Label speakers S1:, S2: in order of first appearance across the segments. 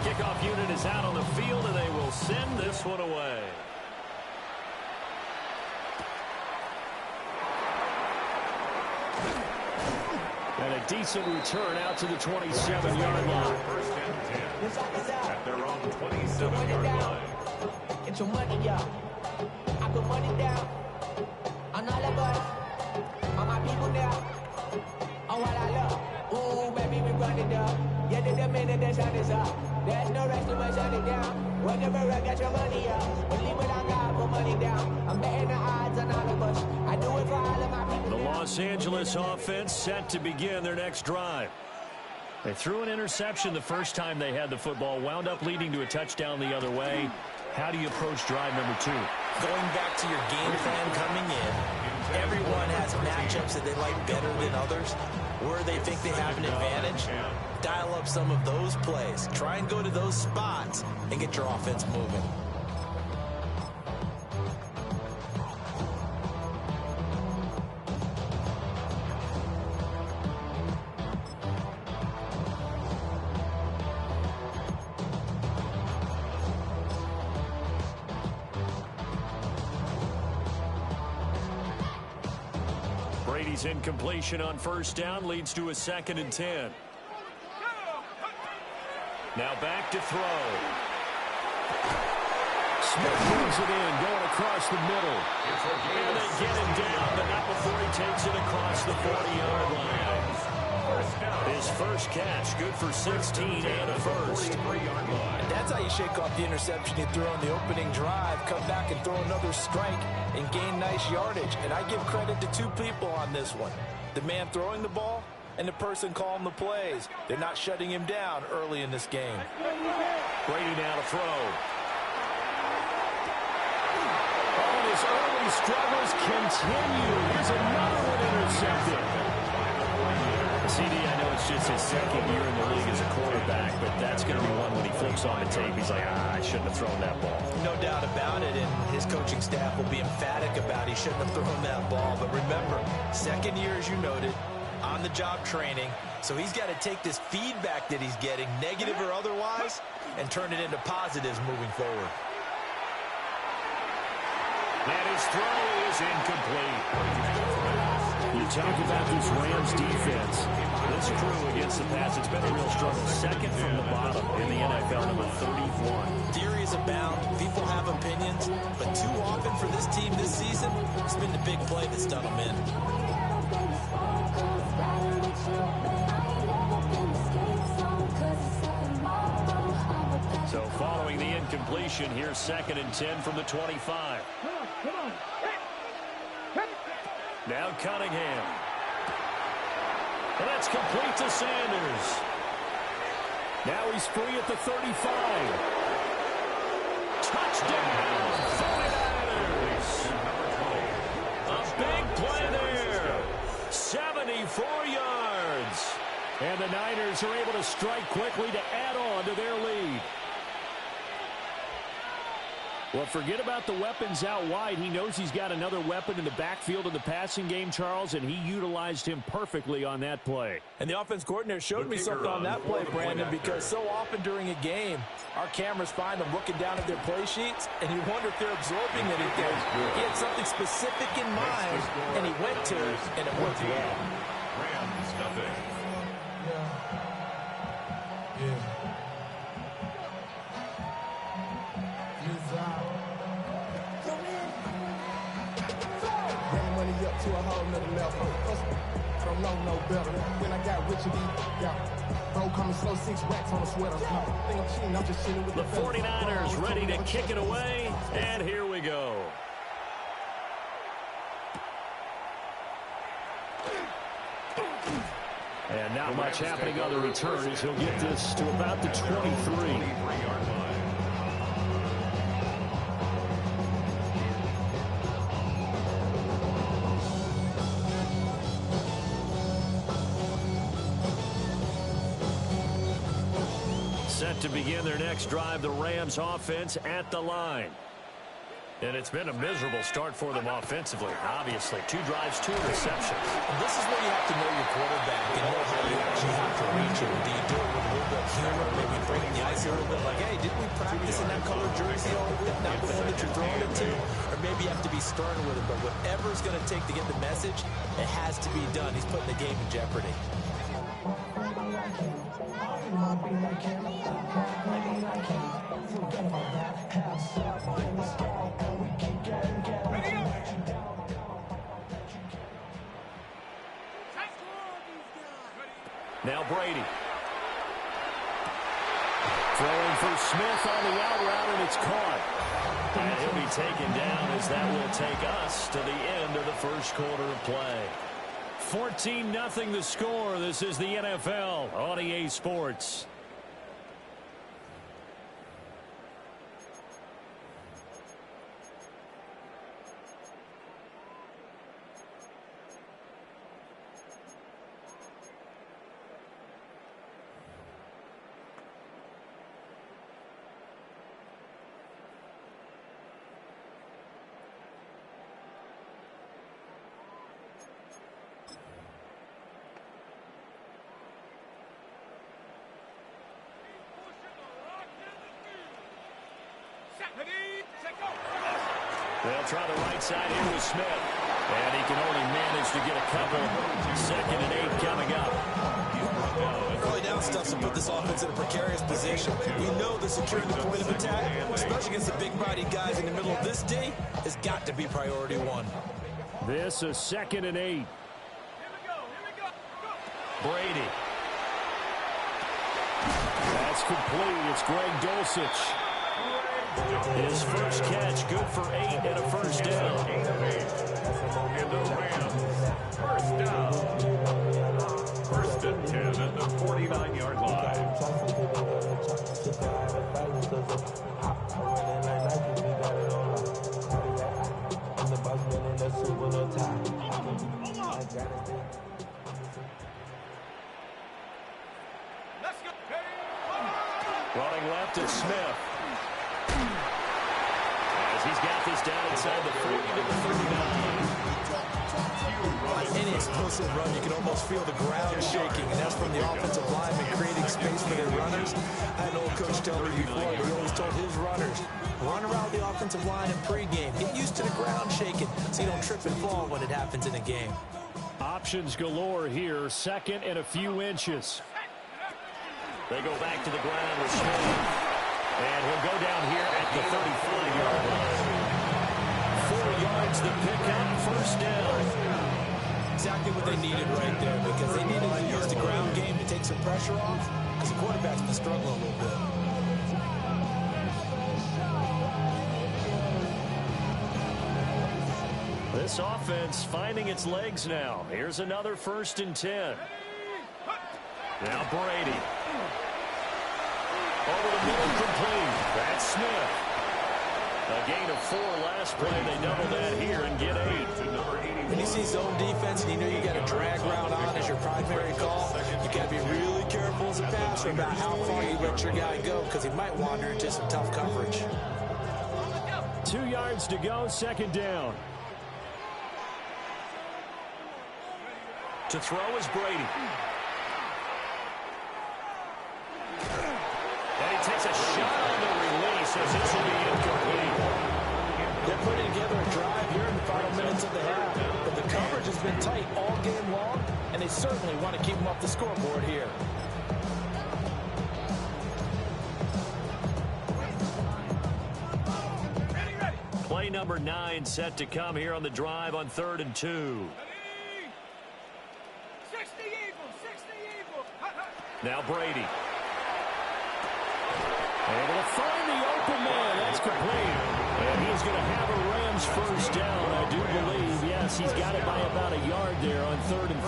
S1: Kickoff unit is out on the field, and they will send this one away. And a decent return out to the 27-yard line.
S2: First and 10 at their own 27-yard line.
S3: Get your money, y'all. I put money down on all of us, on my people now, on what I love. Ooh, baby, we run it up. Yeah, the minute the sun is up. There's no rest to shut it down. Whenever I get your money up, believe it on God, put money down. I'm betting the odds on all of us. I do it for all of my people.
S1: The Los Angeles offense set to begin their next drive. They threw an interception the first time they had the football, wound up leading to a touchdown the other way. How do you approach drive number 2?
S4: Going back to your game plan coming in, everyone has matchups that they like better than others, where they think they have an advantage. Dial up some of those plays. Try and go to those spots and get your offense moving.
S1: Brady's incompletion on first down leads to a 2nd and 10. Now back to throw. Smith moves it in, going across the middle. And they get him down, but not before he takes it across the 40-yard line. His first catch, good for 16 and a first.
S4: And that's how you shake off the interception you threw on the opening drive, come back and throw another strike and gain nice yardage. And I give credit to two people on this one. The man throwing the ball and the person calling the plays. They're not shutting him down early in this game.
S1: Brady now to throw. Oh, his early struggles continue. Here's another one intercepted. CD, I know it's just his 2nd year in the league as a quarterback, but that's going to be one when he flips on the tape. He's like, I shouldn't have thrown that ball.
S4: No doubt about it, and his coaching staff will be emphatic about he shouldn't have thrown that ball. But remember, 2nd year, as you noted, on-the-job training, so he's got to take this feedback that he's getting, negative or otherwise, and turn it into positives moving forward.
S1: And his throw is incomplete. You talk about this Rams defense. This crew against the pass, it's been a real struggle. 2nd from the bottom in the NFL, number 31.
S4: Theories abound. People have opinions. But too often for this team this season, it's been the big play that's done them in.
S1: So following the incompletion, here's 2nd and 10 from the 25. Now Cunningham. And that's complete to Sanders. Now he's free at the 35. Touchdown, 49ers. A big play there. 74 yards. And the Niners are able to strike quickly to add on to their lead. Well, forget about the weapons out wide. He knows he's got another weapon in the backfield of the passing game, Charles, and he utilized him perfectly on that play.
S4: And the offense coordinator showed me something on that play, Brandon, because so often during a game, our cameras find them looking down at their play sheets, and you wonder if they're absorbing anything. He had something specific in mind, and he went to it, and it worked well.
S2: Rams, nothing.
S5: To a whole nother level. I don't know no better. When I got rich and bro coming slow, 6 racks on a sweater. Think I'm cheating, I'm just chilling with
S1: the 49ers ready to kick it away, and here we go. And not much happening on the return as he'll get this to about the 23-yard line. Set to begin their next drive, the Rams offense at the line. And it's been a miserable start for them offensively, obviously. 2 drives, 2 interceptions.
S4: And this is where you have to know your quarterback and know how you actually have to reach him. Do you do it with a little bit of humor, maybe bringing the ice feel a bit like, hey, didn't we practice in that colored jersey all week, not the one that you're throwing it to? Or maybe you have to be stern with it, but whatever it's going to take to get the message, it has to be done. He's putting the game in jeopardy.
S1: Now Brady. Throwing for Smith on the out route, and it's caught. And he'll be taken down as that will take us to the end of the first quarter of play. 14-0 the score. This is the NFL on EA Sports. They'll try the right side here with Smith. And he can only manage to get a couple. 2nd and 8 coming up.
S4: Early down stuff to put this offense in a precarious position. We know that securing the point of attack, especially against the big-body guys in the middle of this D, has got to be priority one.
S1: This is 2nd and 8. Brady. That's complete. It's Greg Dulcich. His first catch, good for 8 and a first down.
S2: And the Rams, first down. 1st and 10 at the 49-yard line.
S1: Running left is Smith. He's got this down inside the 40 to the 39.
S4: On any explosive run, you can almost feel the ground shaking, and that's from the offensive linemen creating space for their runners. I had an old coach tell me before, he always told his runners, run around the offensive line in pregame. Get used to the ground shaking so you don't trip and fall when it happens in a game.
S1: Options galore here, 2nd and a few inches. They go back to the ground with Smith. And he'll go down here at the 35-yard line. 4 yards the pickup, first down.
S4: Exactly what they needed right there, because they needed to use the ground game to take some pressure off, because the quarterback's been struggling a little bit.
S1: This offense finding its legs now. Here's another 1st and 10. Now Brady. Over the middle, complete. That's Smith. A gain of 4 last play. They double that here and get 8.
S4: When you see zone defense and you know you got a drag route on as your primary call, you got to be really careful as a passer about how far you let your guy go, because he might wander into some tough coverage.
S1: 2 yards to go, 2nd down. To throw is Brady. And he takes a shot on the release as this will be incomplete.
S4: They're putting together a drive here in the final minutes of the half, but the coverage has been tight all game long, and they certainly want to keep them off the scoreboard here.
S1: Play number 9 set to come here on the drive on 3rd and 2. Now Brady. Able to find the open man. That's complete. And he's going to have a Rams first down, I do believe. Yes, he's got it by about a yard there on 3rd and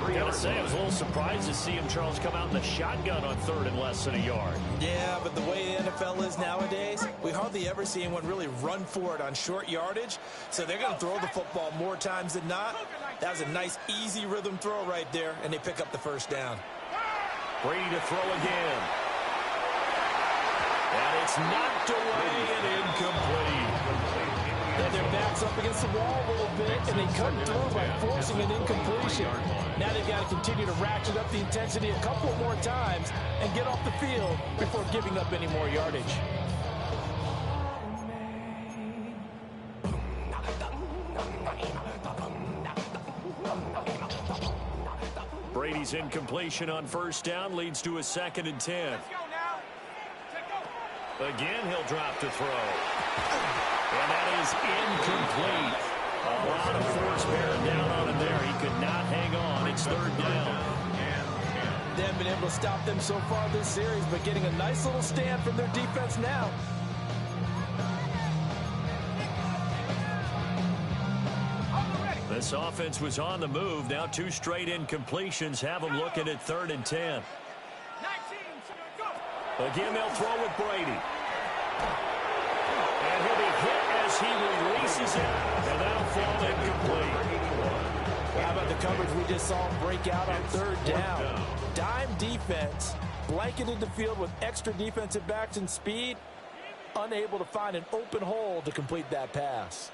S1: 3. Gotta say, I was a little surprised to see him, Charles, come out in the shotgun on 3rd and less than a yard.
S4: Yeah, but the way the NFL is nowadays, we hardly ever see anyone really run for it on short yardage. So they're going to throw the football more times than not. That was a nice, easy rhythm throw right there, and they pick up the first down.
S1: Brady to throw again. And it's knocked away and incomplete.
S4: Their back's up against the wall a little bit, and they cut through by forcing an incompletion. Now they've got to continue to ratchet up the intensity a couple more times and get off the field before giving up any more yardage.
S1: Brady's incompletion on first down leads to a 2nd and 10. Again, he'll drop to throw. And that is incomplete. A lot of force bearing down on him there. He could not hang on. It's 3rd down.
S4: They haven't been able to stop them so far this series, but getting a nice little stand from their defense now.
S1: This offense was on the move. Now 2 straight incompletions have them looking at 3rd and 10. Again, they'll throw with Brady. And he'll be hit as he releases it, and that'll fall incomplete.
S4: How about the coverage we just saw him break out on 3rd down? Dime defense, blanketed the field with extra defensive backs and speed, unable to find an open hole to complete that pass.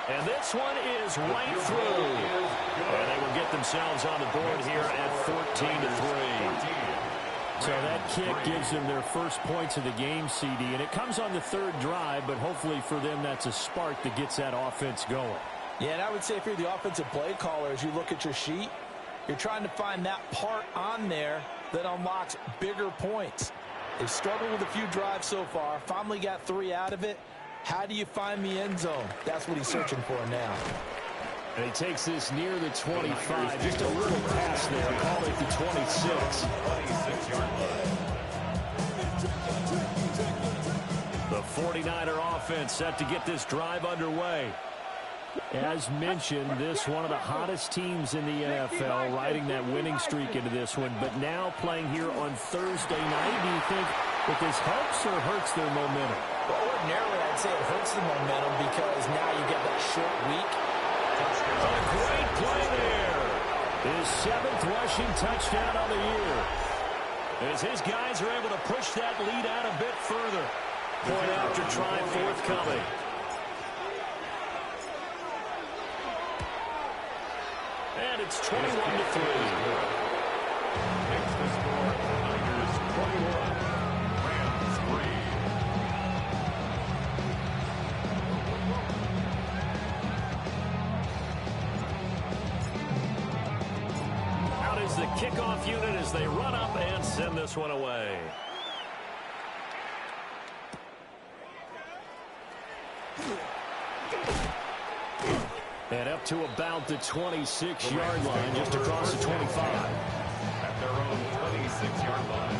S1: And this one is right through. And they will get themselves on the board here at 14-3. So that kick gives them their first points of the game, CD. And it comes on the 3rd drive, but hopefully for them that's a spark that gets that offense going.
S4: Yeah, and I would say if you're the offensive play caller, as you look at your sheet, you're trying to find that part on there that unlocks bigger points. They've struggled with a few drives so far, finally got 3 out of it. How do you find the end zone? That's what he's searching for now.
S1: And he takes this near the 25. Just a little pass there. Call it the 26. The 49er offense set to get this drive underway. As mentioned, this one of the hottest teams in the NFL, riding that winning streak into this one, but now playing here on Thursday night. Do you think that this helps or hurts their momentum?
S4: Well, ordinarily, I'd say it hurts the momentum because now you get that short week.
S1: A great play there. His 7th rushing touchdown of the year. As his guys are able to push that lead out a bit further. Point after try forthcoming. And it's 21-3.
S2: Makes the score Niners 21, Rams 3.
S1: Out is the kickoff unit as they run up and send this one away. And up to about the 26-yard line, just across the 25.
S2: At their own 26-yard line.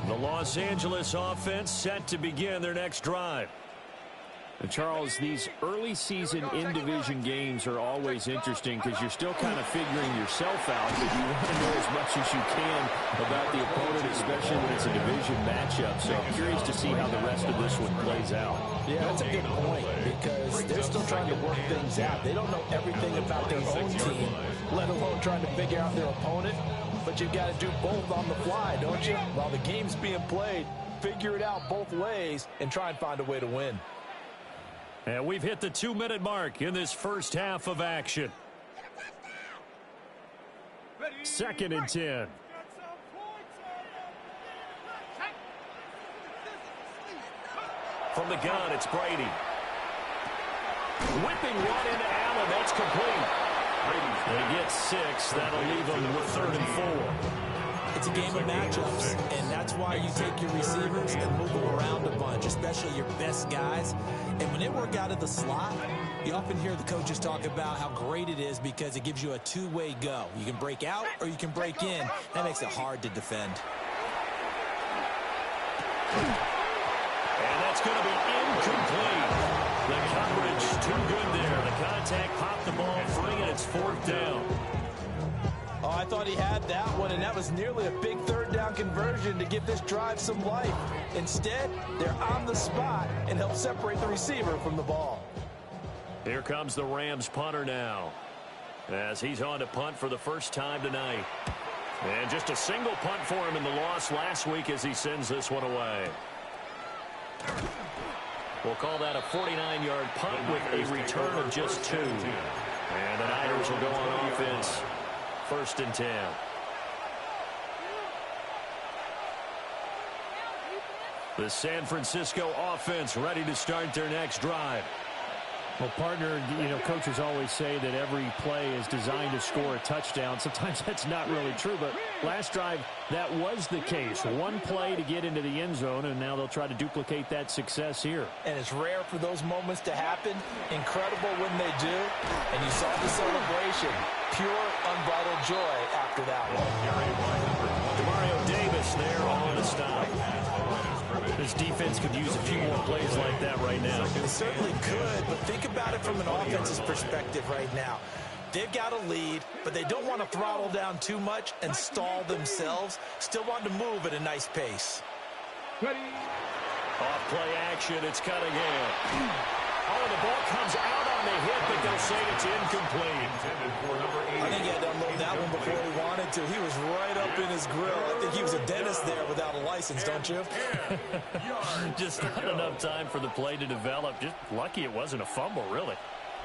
S1: The Los Angeles offense set to begin their next drive.
S6: And Charles, these early season in-division games are always interesting because you're still kind of figuring yourself out, but you want to know as much as you can about the opponent, especially when it's a division matchup. So I'm curious to see how the rest of this one plays out.
S4: Yeah, that's a good point because they're still trying to work things out. They don't know everything about their own team, let alone trying to figure out their opponent. But you've got to do both on the fly, don't you? While the game's being played, figure it out both ways and try and find a way to win.
S1: And we've hit the 2-minute mark in this first half of action. 2nd and 10. From the gun, it's Brady. Whipping one into Allen. That's complete. They get 6. That'll leave them with 3rd and 4.
S4: It's a game of matchups, and that's why you take your receivers and move them around a bunch, especially your best guys. And when they work out of the slot, you often hear the coaches talk about how great it is because it gives you a two-way go. You can break out or you can break in. That makes it hard to defend.
S1: And that's going to be incomplete. The coverage too good there. The contact popped the ball free, and it's 4th down.
S4: Oh, I thought he had that one, and that was nearly a big third down conversion to give this drive some life. Instead, they're on the spot and help separate the receiver from the ball.
S6: Here comes the Rams punter now, as he's on to punt for the first time tonight. And just a single punt for him in the loss last week as he sends this one away. We'll call that a 49-yard punt with a return of just 2. And the Niners will go on offense. 1st and 10. The San Francisco offense ready to start their next drive.
S7: Well, partner, coaches always say that every play is designed to score a touchdown. Sometimes that's not really true, but last drive, that was the case. One play to get into the end zone, and now they'll try to duplicate that success here.
S4: And it's rare for those moments to happen. Incredible when they do. And you saw the celebration. Pure, unbridled joy after that one.
S6: Demario Davis there on the stop. This defense could use a few more plays like that right now.
S4: They certainly could, but think about it from an offense's perspective right now. They've got a lead, but they don't want to throttle down too much and stall themselves. Still want to move at a nice pace.
S6: Off play action, it's Cunningham. Oh, the ball comes out on the hit, but they'll say it's incomplete.
S4: I think he had to unload that one before he wanted to. He was right up in his grill. I think he was a dentist there without a license, don't you?
S6: Just not enough time for the play to develop. Just lucky it wasn't a fumble, really.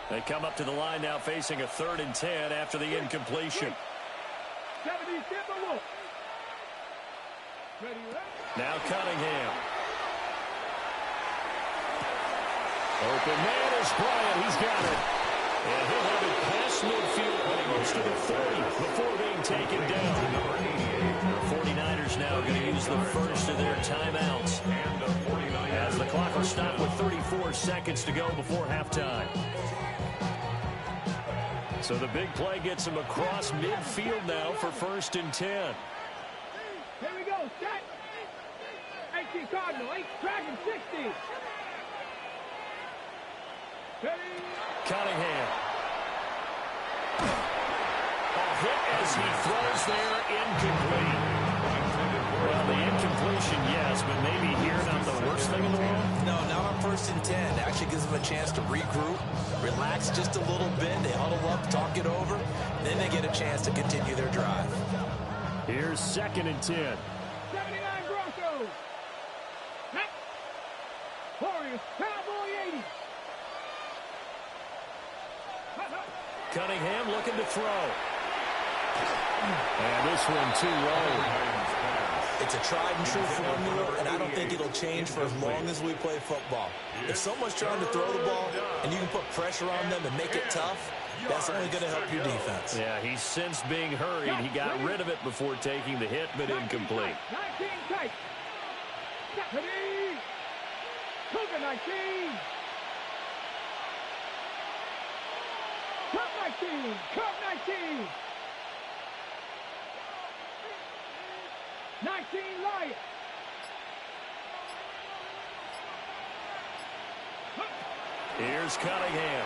S6: They come up to the line now facing a 3rd and 10 after the incompletion. Now Cunningham. Open man is Bryant. He's got it. And he'll have it past midfield, almost to the 30 before being taken down. The 49ers now going to use the first of their timeouts, as the clock will stop with 34 seconds to go before halftime. So the big play gets him across midfield now for 1st and 10.
S8: Here we go. Set. 18 Cardinal. 8 Dragon 60.
S6: Cunningham. A hit as he throws there, incomplete. Well, the incompletion, yes, but maybe here not the worst thing in the world?
S4: No, not on 1st and 10. It actually gives them a chance to regroup, relax just a little bit. They huddle up, talk it over. Then they get a chance to continue their drive.
S7: Here's 2nd and 10.
S8: 79 Broncos. Warriors, Cowboy 80.
S6: Cunningham looking to throw. And this one too low.
S4: It's a tried-and-true formula, and I don't think it'll change for as long as we play football. If someone's trying to throw the ball and you can put pressure on them and make it tough, that's only going to help your defense.
S6: Yeah, he's sensed being hurried. He got rid of it before taking the hit, but incomplete.
S8: 19 tight. Ready. Cougar 19. Cup 19. Cup 19. 19 Lions.
S6: Here's Cunningham.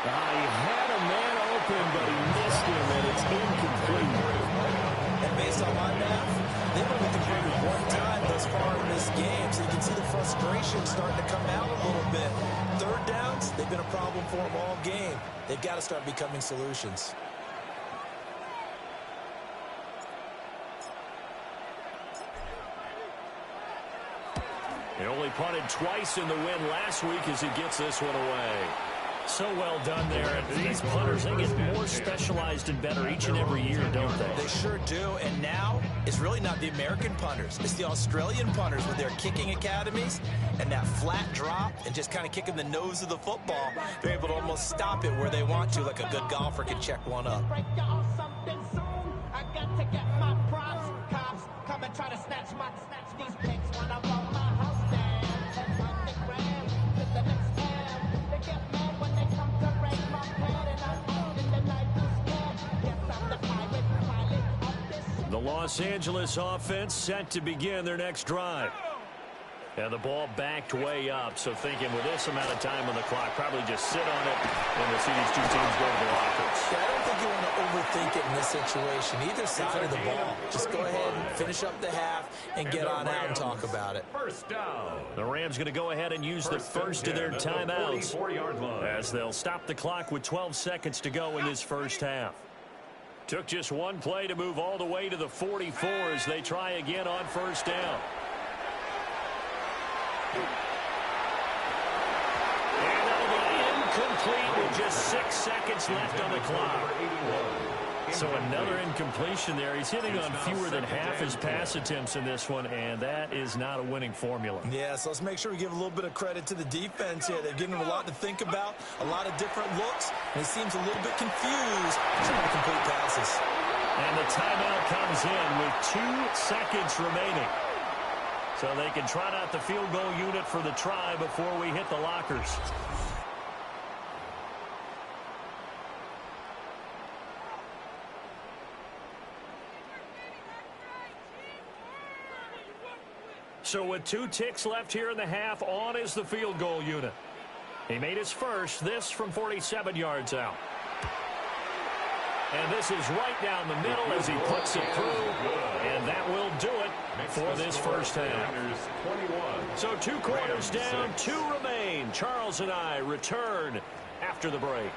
S7: He had a man open, but he missed him, and it's incomplete.
S4: And based on my math, they've only converted one time thus far in this game, so you can see the frustration starting to come out a little bit. 3rd downs, they've been a problem for them all game. They've got to start becoming solutions.
S6: He only punted twice in the win last week as he gets this one away. So well done there. These punters, they get more specialized and better each and every year, don't they?
S4: They sure do. And now, it's really not the American punters. It's the Australian punters with their kicking academies and that flat drop and just kind of kicking the nose of the football. They're able to almost stop it where they want to, like a good golfer can check one up.
S3: I got to get my props. Cops come and try to snatch these pics when I roll my house down. That's on the ground to the next town. They get mad when they come to raid my pad, and I'm out in the night too scared. Yes, I'm the pirate pilot of this ship.
S6: The Los Angeles offense set to begin their next drive. And the ball backed way up, so thinking with this amount of time on the clock, probably just sit on it and we'll see these two teams go to the lockers.
S4: Yeah, this situation, either side of the ball. Just go ahead and finish up the half and get on out and talk about it.
S2: First down.
S6: The Rams going to go ahead and use the first of their timeouts as they'll stop the clock with 12 seconds to go in this first half. Took just one play to move all the way to the 44 as they try again on first down. And that'll be incomplete with just 6 seconds left on the clock. So another incompletion there. He's hitting on fewer than half his pass attempts in this one, and that is not a winning formula.
S4: Yeah, so let's make sure we give a little bit of credit to the defense here. They've given him a lot to think about, a lot of different looks, and he seems a little bit confused trying to complete passes.
S6: And the timeout comes in with 2 seconds remaining. So they can trot out the field goal unit for the try before we hit the lockers. So with 2 ticks left here in the half, on is the field goal unit. He made his first, this from 47 yards out. And this is right down the middle as he puts it through. And that will do it for this first half. So 2 quarters down, 2 remain. Charles and I return after the break.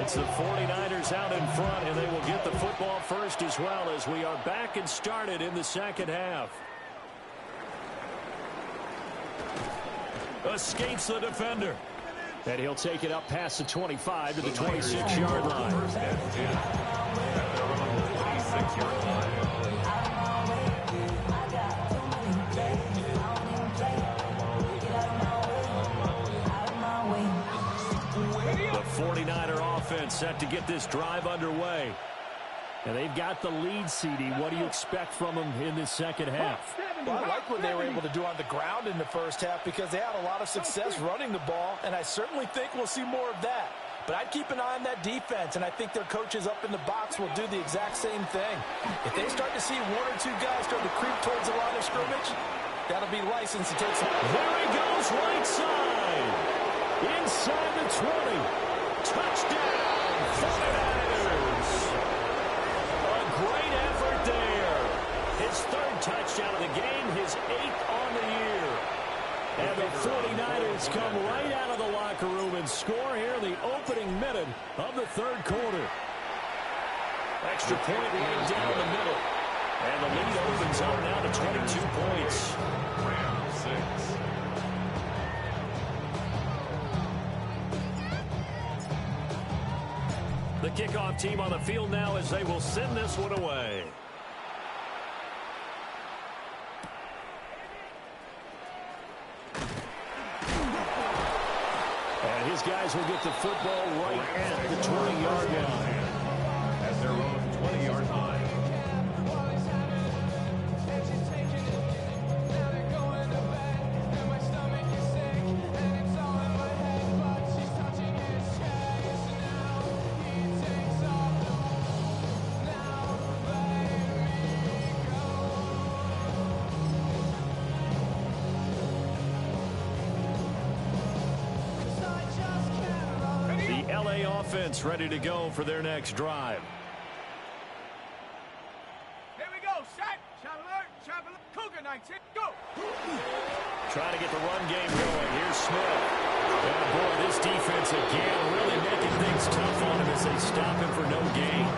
S6: It's the 49ers out in front, and they will get the football first as well as we are back and started in the second half. Escapes the defender. And he'll take it up past the 25 to the 26-yard line. The 49er offense set to get this drive underway. And they've got the lead, CD. What do you expect from them in this second half?
S4: Well, I like what they were able to do on the ground in the first half because they had a lot of success running the ball, and I certainly think we'll see more of that. But I'd keep an eye on that defense, and I think their coaches up in the box will do the exact same thing. If they start to see 1 or 2 guys start to creep towards the line of scrimmage, that'll be license to take some.
S6: There he goes, right side. Inside the 20. Touchdown, 49ers. A great effort there. His 3rd touchdown of the game, his 8th on the year. And the 49ers come right out of the locker room and score here in the opening minute of the 3rd quarter. Extra point right down the middle. And the lead opens up now to 22 points.
S2: Round 6.
S6: The kickoff team on the field now as they will send this one away. And his guys will get the football right at the 20-yard line.
S2: At their own 20-yard line.
S6: Offense ready to go for their next drive.
S8: Here we go. Set. Shot alert. Cougar 19. Go.
S6: Trying to get the run game going. Here's Smith. And boy, this defense again really making things tough on him as they stop him for no gain.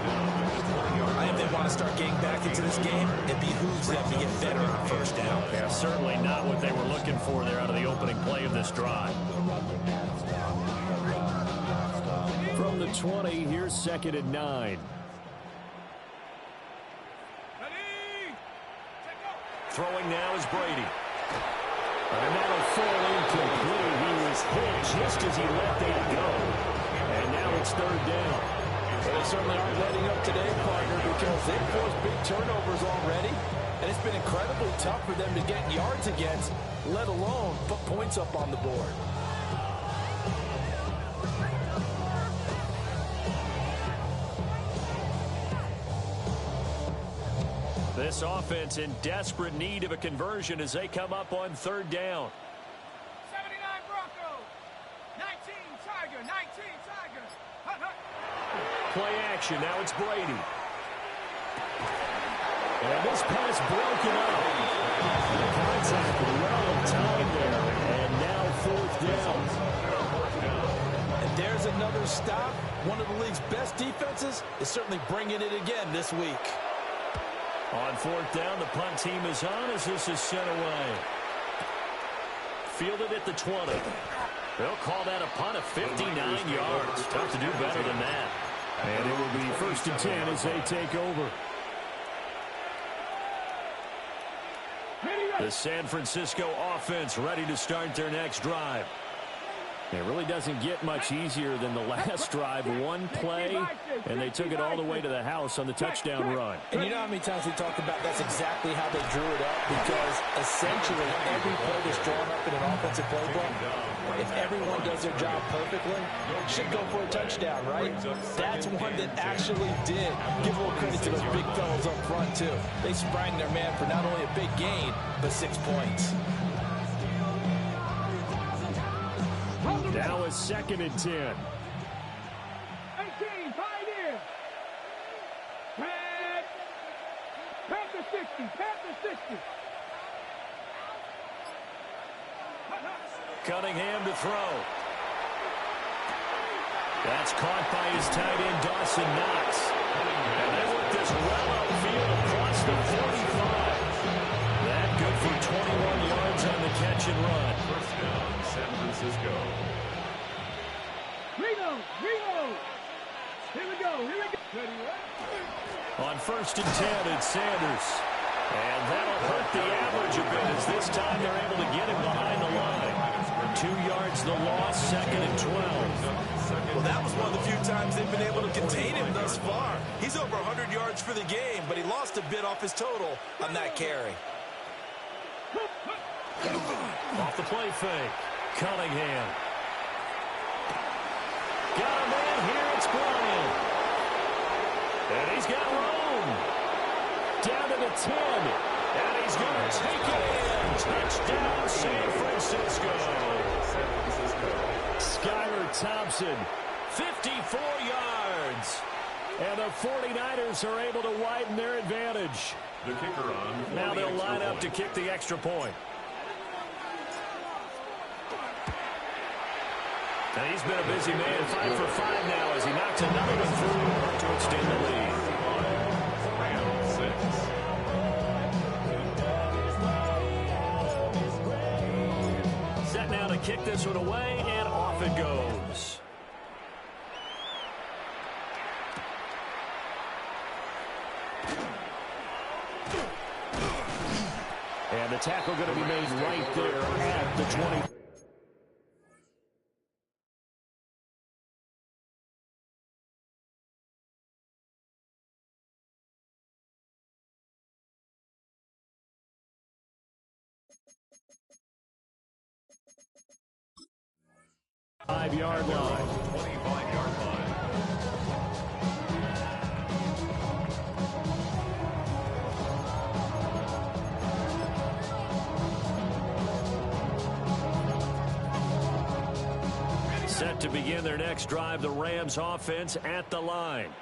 S4: If they want to start getting back into this game, it behooves them to get better on first down.
S6: Yeah, certainly not what they were looking for there out of the opening play of this drive. From the 20, here's 2nd and 9. Throwing now is Brady. And that'll fall incomplete. He was hit just as he let that go. And now it's 3rd down.
S4: Well, they certainly aren't letting up today, partner, because they've forced big turnovers already. And it's been incredibly tough for them to get yards against, let alone put points up on the board.
S6: This offense in desperate need of a conversion as they come up on 3rd down.
S8: 79 Broncos.
S1: Play action. Now it's Brady. And this pass broken up. The contact well timed there. And now 4th down.
S4: And there's another stop. One of the league's best defenses is certainly bringing it again this week.
S1: On 4th down, the punt team is on as this is sent away. Fielded at the 20. They'll call that a punt of 59 yards. Tough to do better than that.
S7: And it will be 1st and 10 as they take over.
S1: The San Francisco offense ready to start their next drive.
S7: It really doesn't get much easier than the last drive. One play, and they took it all the way to the house on the touchdown run.
S4: And you know how many times we talk about that's exactly how they drew it up? Because essentially every play that's drawn up in an offensive playbook, if everyone does their job perfectly, should go for a touchdown, right? That's one that actually did. Give a little credit to those big fellas up front, too. They sprang their man for not only a big gain, but 6 points.
S7: Now a 2nd and 10.
S8: 18, Pioneer. Panther 60, Panther 60.
S1: Cunningham to throw. That's caught by his tight end, Dawson Knox. And they work this well outfield across the 45. That good for 21 yards on the catch and run.
S2: 1st down, San Francisco.
S8: Reload. Here we go. Ready, right?
S1: On 1st and 10, it's Sanders. And that'll hurt the average a bit as this time they're able to get him behind the line. 2 yards the loss, 2nd and 12.
S4: Well, that was one of the few times they've been able to contain him thus far. He's over 100 yards for the game, but he lost a bit off his total on that carry.
S1: Off the play fake. Cunningham. Got a man here. It's Bryant. And he's got room. Down to the 10. And he's going to take it in. Touchdown, San Francisco. Skylar Thompson, 54 yards. And the 49ers are able to widen their advantage.
S2: The kicker on.
S1: Now they'll line up to kick the extra point. And he's been a busy man, 5 for 5 now as he knocks another one through to extend the lead. Set now to kick this one away, and off it goes.
S7: And the tackle going to be made right there at the 20. Five-yard line.
S2: 25-yard line.
S1: Set to begin their next drive, the Rams offense at the line.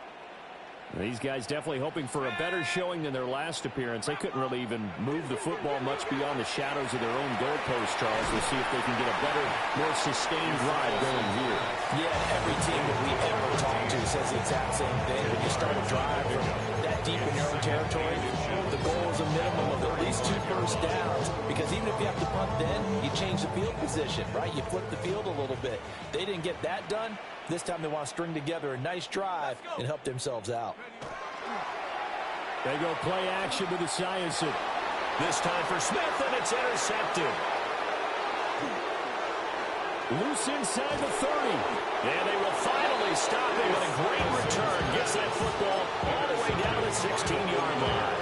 S7: These guys definitely hoping for a better showing than their last appearance. They couldn't really even move the football much beyond the shadows of their own goalpost, Charles. We'll see if they can get a better, more sustained drive going here.
S4: Yeah, every team that we ever talk to says the exact same thing. When you start a drive from that deep in your own territory, the goal is a minimum of at least 2 first downs. Because even if you have to punt then, you change the field position, right? You flip the field a little bit. They didn't get that done. This time they want to string together a nice drive and help themselves out.
S7: They go play action to the Esiason.
S1: This time for Smith, and it's intercepted.
S7: Loose inside the 30.
S1: And they will finally stop him with a great return. Gets that football all the way down the 16-yard line.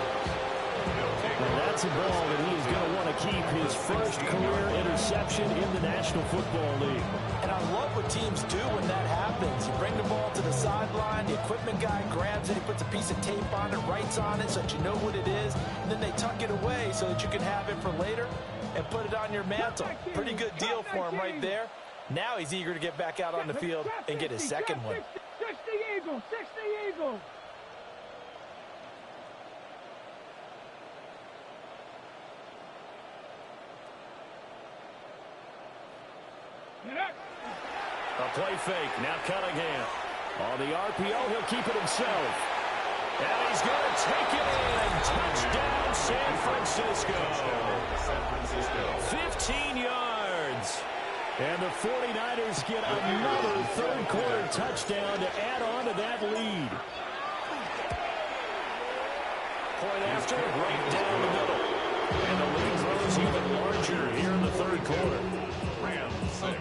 S7: And that's a ball that he is going to want to keep, his first career interception in the National Football League.
S4: And I love what teams do when that happens. You bring the ball to the sideline, the equipment guy grabs it, he puts a piece of tape on it, writes on it so that you know what it is, and then they tuck it away so that you can have it for later and put it on your mantle. Pretty good deal for him right there. Now he's eager to get back out on the field and get his second one.
S8: Eagle. 60 Eagle.
S6: A play fake. Now Cunningham. On the RPO, he'll keep it himself. And he's going to take it in. Touchdown, San Francisco. 15 yards. And the 49ers get another third-quarter touchdown to add on to that lead. Point after, right down the middle. And the lead grows even larger here in the third quarter.
S2: Rams 6.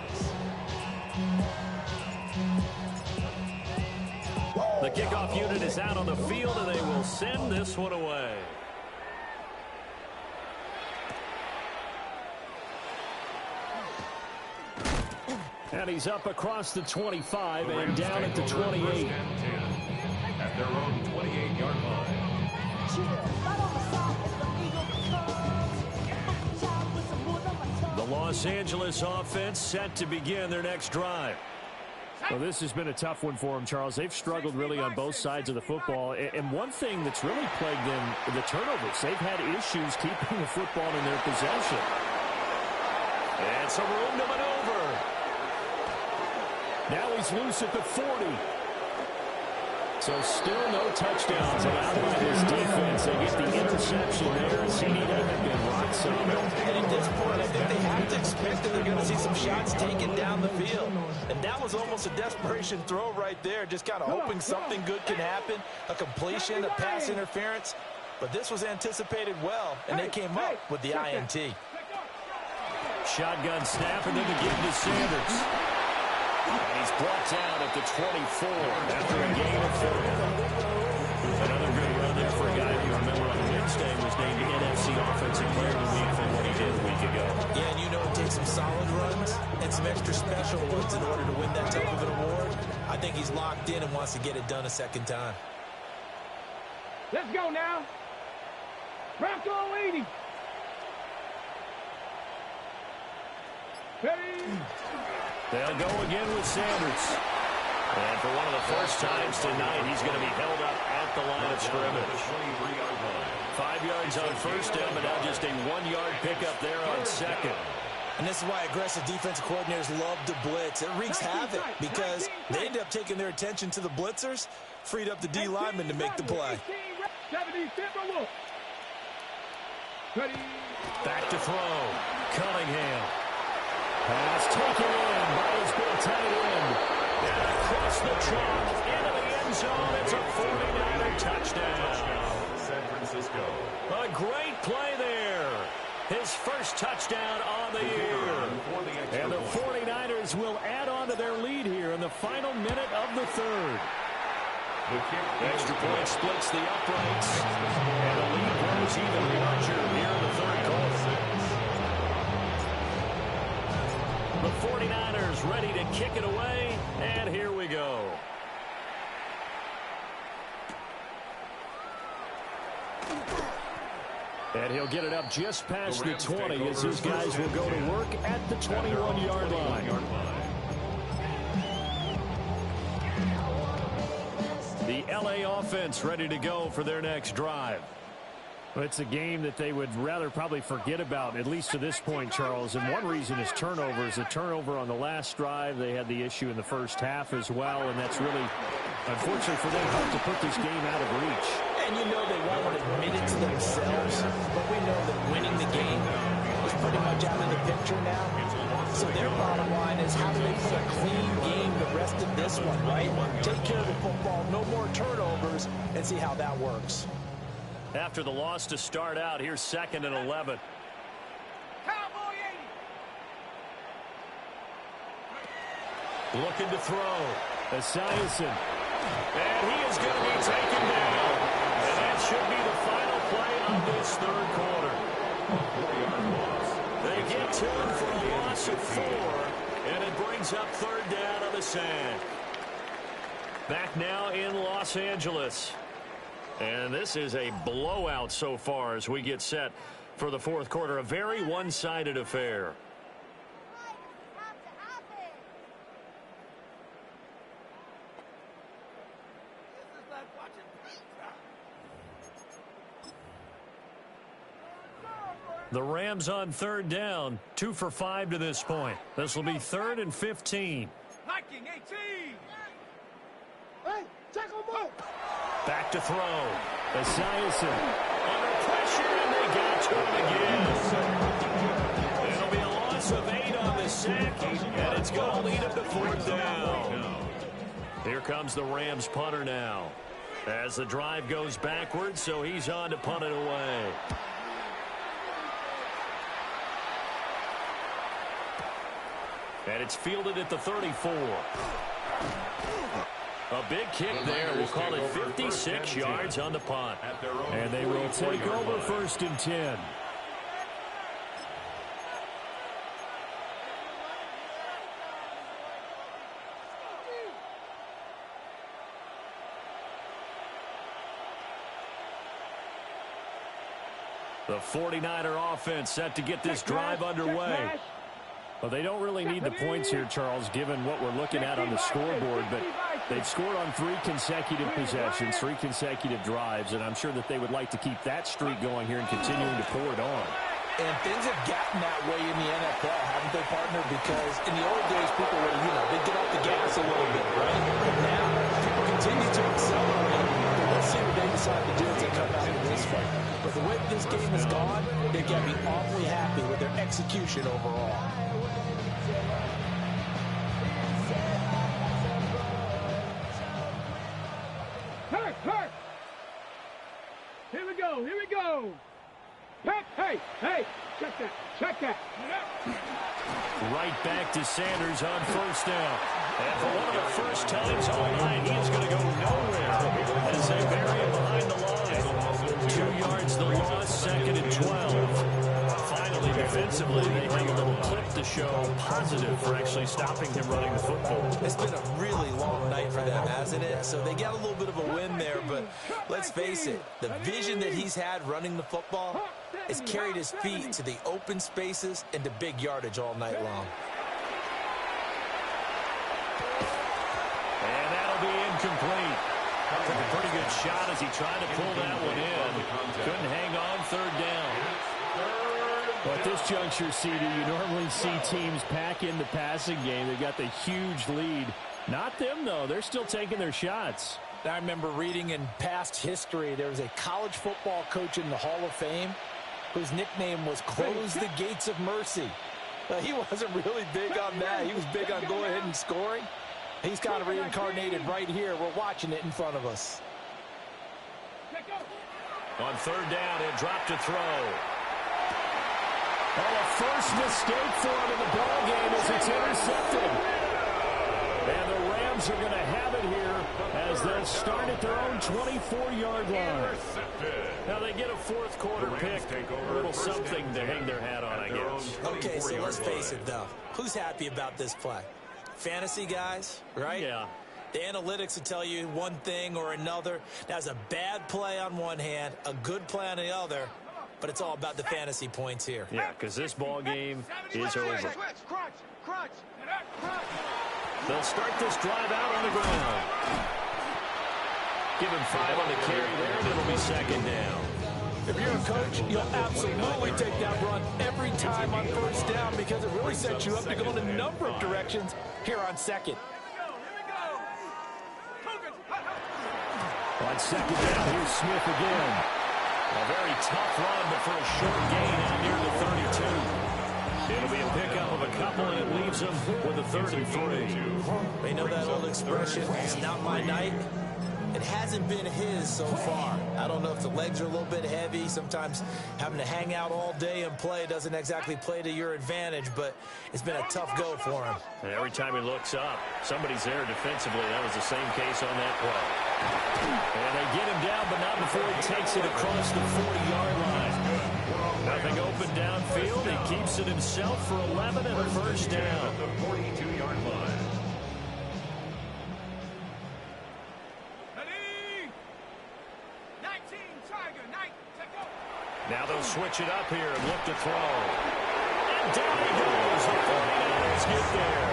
S6: The kickoff unit is out on the field, and they will send this one away. And he's up across the 25 and down at the 28.
S2: At their own 28-yard line.
S6: The Los Angeles offense set to begin their next drive.
S7: Well, this has been a tough one for them, Charles. They've struggled really on both sides of the football. And one thing that's really plagued them, the turnovers. They've had issues keeping the football in their possession.
S6: And some room to maneuver.
S7: Now he's loose at the 40. So still no touchdowns allowed by this defense. They get the interception there. CD had been rock solid.
S4: And at this point, I think they have to expect that they're going to see some shots taken down the field. And that was almost a desperation throw right there, just kind of hoping something good can happen, a completion, a pass interference. But this was anticipated well, and they came up with the INT.
S6: Shotgun snap, and then the give to Sanders. And he's brought down at the 24 after a gain of 4. Another good run there for a guy who, remember, on Wednesday was named NFC Offensive Player of the Week for what he did a week ago.
S4: Yeah, and you know it takes some solid runs and some extra special ones in order to win that type of an award. I think he's locked in and wants to get it done a second time.
S8: Let's go now. Bronco leading. Ready?
S6: They'll go again with Sanders. And for one of the first times tonight, he's going to be held up at the line of scrimmage. 5 yards on first down, but now just a 1-yard pickup there on second.
S4: And this is why aggressive defensive coordinators love to blitz. It wreaks havoc because they end up taking their attention to the blitzers, freed up the D lineman to make the play.
S8: 70 Ready?
S6: Back to throw. Cunningham. Pass taken in by his big tight end. And across the chalk into the end zone. It's a 49er touchdown.
S2: San Francisco.
S6: A great play there. His first touchdown on the year. And the 49ers will add on to their lead here in the final minute of the third. Extra point splits the uprights. And the lead grows even larger here in the third quarter. The 49ers ready to kick it away, and here we go. And he'll get it up just past the 20 as his guys will go to work at the 21-yard line. The LA offense ready to go for their next drive.
S7: Well, it's a game that they would rather probably forget about, at least to this point, Charles. And one reason is turnovers. The turnover on the last drive, they had the issue in the first half as well, and that's really, unfortunately for them, hard to put this game out of reach.
S4: And you know they won't admit it to themselves, but we know that winning the game is pretty much out of the picture now. So their bottom line is how do they play a clean game the rest of this one, right? Take care of the football, no more turnovers, and see how that works.
S6: After the loss to start out, here's 2nd and 11.
S8: Cowboy
S6: 80. Looking to throw.
S7: Esiason.
S6: And he is going to be taken down. And that should be the final play of this third quarter. They get to him for a loss of 4. And it brings up third down on the sand. Back now in Los Angeles. And this is a blowout so far as we get set for the fourth quarter. A very one-sided affair.
S7: The Rams on third down, 2 for 5 to this point. This will be 3rd and 15.
S8: Liking 18.
S5: Hey, check on more.
S7: Back to throw. Esiason under pressure, and they got to him again. It'll be a loss of 8 on the sack, and it's going to lead him to 4th down. Here comes the Rams punter now. As the drive goes backwards, so he's on to punt it away. And it's fielded at the 34. A big kick there. We'll call it 56 yards on the punt. And they will take over 1st and 10. The 49er offense set to get this drive underway. Well, they don't really need the points here, Charles, given what we're looking at on the scoreboard. But they've scored on 3 consecutive possessions, 3 consecutive drives, and I'm sure that they would like to keep that streak going here and continuing to pour it on.
S4: And things have gotten that way in the NFL, haven't they, partner? Because in the old days, people would, they'd get off the gas a little bit, right? But now, people continue to accelerate. But let's see what they decide to do as they come out of this fight. But the way this game has gone, they've got to be awfully happy with their execution overall.
S8: Hurt! Here we go! Hey! Check that!
S7: Right back to Sanders on 1st down. And for one of the first times all night, he is going to go nowhere as they bury him behind the line. 2 yards the loss, 2nd and 12. Finally, defensively, they have a little clip to show positive for actually stopping him running the football.
S4: It's been a really long night for them, hasn't it? So they got a little bit of a win there, but let's face it, the vision that he's had running the football has carried his feet to the open spaces and to big yardage all night long.
S7: And that'll be incomplete. Took a pretty good shot as he tried to pull that one in. Couldn't hang on, 3rd down. Well, at this juncture, CD, you normally see teams pack in the passing game. They've got the huge lead. Not them, though. They're still taking their shots.
S4: I remember reading in past history, there was a college football coach in the Hall of Fame whose nickname was Close the Gates of Mercy. He wasn't really big on that. He was big on go ahead and scoring. He's kind of reincarnated right here. We're watching it in front of us.
S7: On 3rd down, he'll drop to throw. Oh, a first mistake for him in the ballgame as it's intercepted. And the Rams are going to have it here as they'll start at their own 24-yard line. Now they get a 4th quarter pick. A little something to hang their hat on, I guess.
S4: Okay, so let's face it, though. Who's happy about this play? Fantasy guys, right?
S7: Yeah.
S4: The analytics will tell you one thing or another. That's a bad play on one hand, a good play on the other. But it's all about the fantasy points here.
S7: Yeah, because this ball game is over.
S8: Crunch!
S7: They'll start this drive out on the ground. Give him 5 on the carry there, and it'll be 2nd down.
S4: If you're a coach, you'll absolutely take that run every time on 1st down because it really sets you up to go in a number of directions here on 2nd.
S7: On 2nd down, here's Smith again. A very tough run, but for a short gain out near the 32. It'll be a pickup of a couple, and it leaves them with a 3rd and 3.
S4: They know that old expression, it's not my night. It hasn't been his so far. I don't know if the legs are a little bit heavy. Sometimes having to hang out all day and play doesn't exactly play to your advantage, but it's been a tough go for him.
S7: And every time he looks up, somebody's there defensively. That was the same case on that play. And they get him down, but not before he takes it across the 40-yard line. Nothing open downfield. He keeps it himself for 11 and a 1st down.
S2: The 42-yard line.
S7: Now they'll switch it up here and look to throw. And down he goes. The 49ers get there.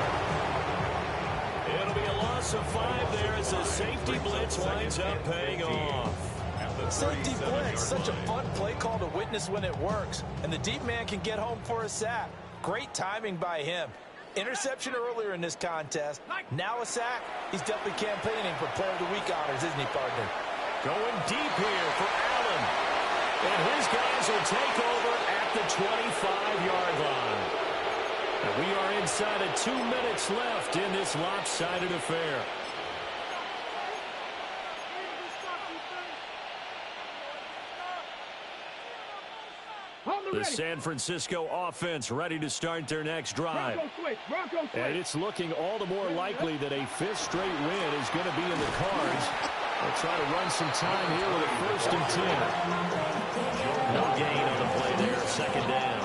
S7: It'll be a loss of 5 there as the safety blitz winds up paying off.
S2: At the
S4: Safety blitz, such a fun play call to witness when it works. And the deep man can get home for a sack. Great timing by him. Interception earlier in this contest. Now a sack. He's definitely campaigning for Player of the Week honors, isn't he, partner?
S6: Going deep here for Allen. And his guys will take over at the 25-yard line. And we are inside of 2 minutes left in this lopsided affair. The San Francisco offense ready to start their next drive. And it's looking all the more likely that a fifth straight win is going to be in the cards. They'll try to run some time here with a 1st and 10. No gain on the play there. 2nd down.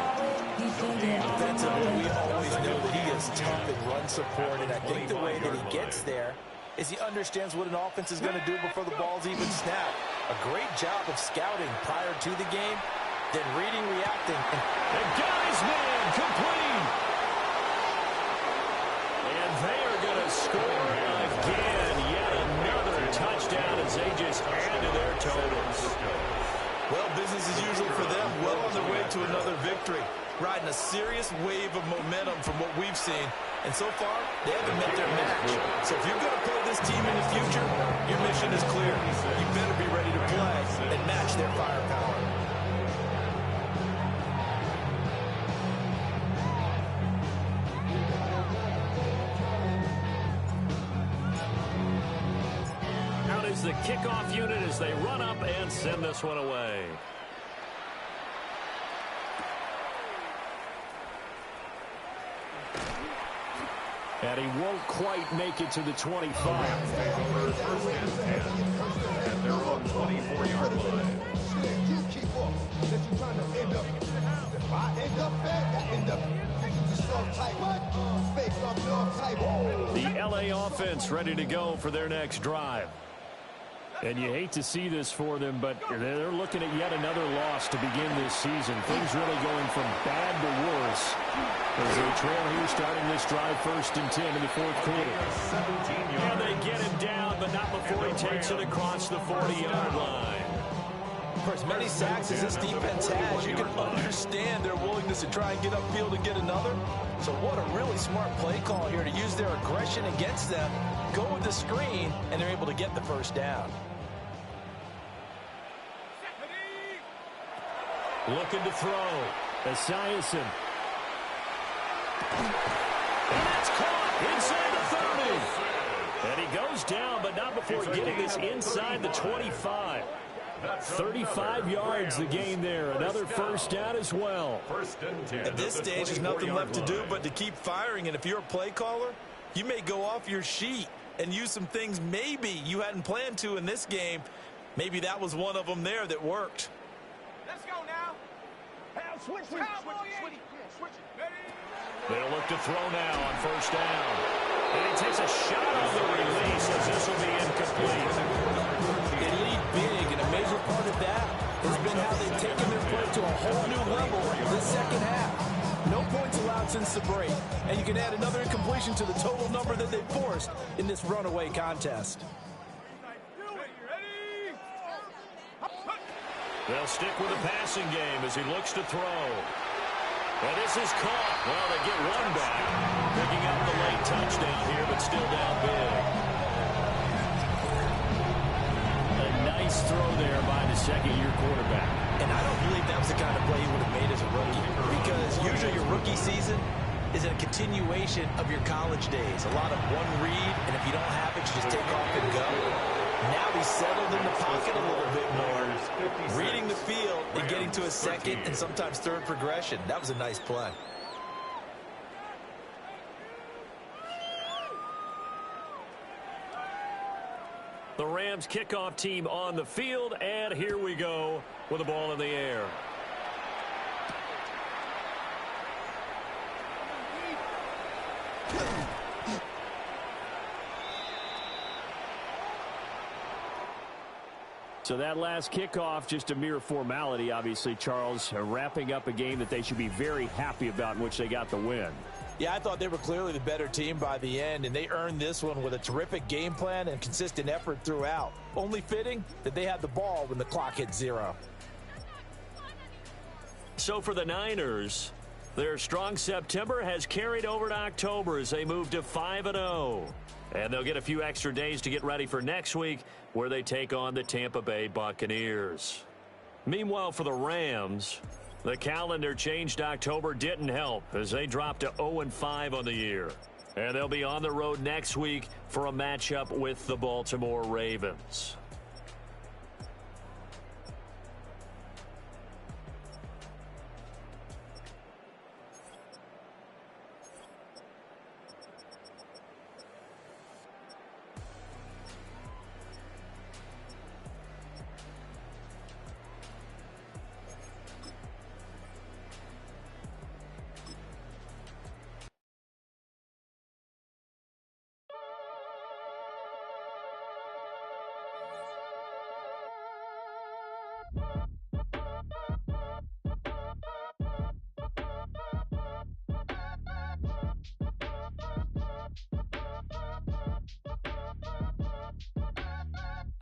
S4: Defensively, we always know that he is tough in run support, and I think the way that he gets there is he understands what an offense is going to do before the ball's even snapped. A great job of scouting prior to the game, then reading, reacting.
S6: And guy's man complete. And they are going to score again. Yet another touchdown as they just add to their totals.
S4: Well, business as usual for them. Well on their way to another victory. Riding a serious wave of momentum from what we've seen. And so far, they haven't met their match. So if you're going to play this team in the future, your mission is clear. You better be ready to play and match their firepower.
S6: Out is the kickoff unit as they run up and send this one away. And he won't quite make it to the 25.
S2: First and 10. And they're on 24-yard line.
S5: You keep up. That you trying to end up. If I end up bad, I end up.
S6: The LA offense ready to go for their next drive. And you hate to see this for them, but they're looking at yet another loss to begin this season. Things really going from bad to worse as they trail here starting this drive 1st and 10 in the 4th quarter. And they get him down, but not before he takes it across the 40-yard line.
S4: For as many sacks as this defense has, you can understand their willingness to try and get upfield and get another. So what a really smart play call here to use their aggression against them, go with the screen, and they're able to get the 1st down.
S6: Looking to throw. Esiason. And it's caught inside the 30. And he goes down, but not before getting this inside the 25. 35 yards the gain there. Another 1st down as well.
S4: At this stage, there's nothing left to do but to keep firing. And if you're a play caller, you may go off your sheet and use some things maybe you hadn't planned to in this game. Maybe that was one of them there that worked.
S8: Let's go now. Hey, switch it.
S6: They'll look to throw now on 1st down. And he takes a shot on the release as this will be incomplete.
S4: They lead big, and a major part of that has been how they've taken their play to a whole new level this 2nd half. No points allowed since the break, and you can add another incompletion to the total number that they forced in this runaway contest.
S6: They'll stick with the passing game as he looks to throw. And this is caught. Well, they get one back. Picking up the late touchdown here, but still down big. A nice throw there by the 2nd-year quarterback.
S4: And I don't believe that was the kind of play he would have made as a rookie, because usually your rookie season is a continuation of your college days. A lot of one read, and if you don't have it, you just take off and go. Now he's settled in the pocket a little bit more, reading the field and getting to a 2nd and sometimes 3rd progression. That was a nice play.
S6: The Rams kickoff team on the field, and here we go with the ball in the air. So that last kickoff, just a mere formality, obviously, Charles, wrapping up a game that they should be very happy about in which they got the win.
S4: Yeah, I thought they were clearly the better team by the end, and they earned this one with a terrific game plan and consistent effort throughout. Only fitting that they had the ball when the clock hit 0.
S6: So for the Niners, their strong September has carried over to October as they move to 5-0. And they'll get a few extra days to get ready for next week, where they take on the Tampa Bay Buccaneers. Meanwhile, for the Rams, the calendar changed October didn't help as they dropped to 0-5 on the year. And they'll be on the road next week for a matchup with the Baltimore Ravens.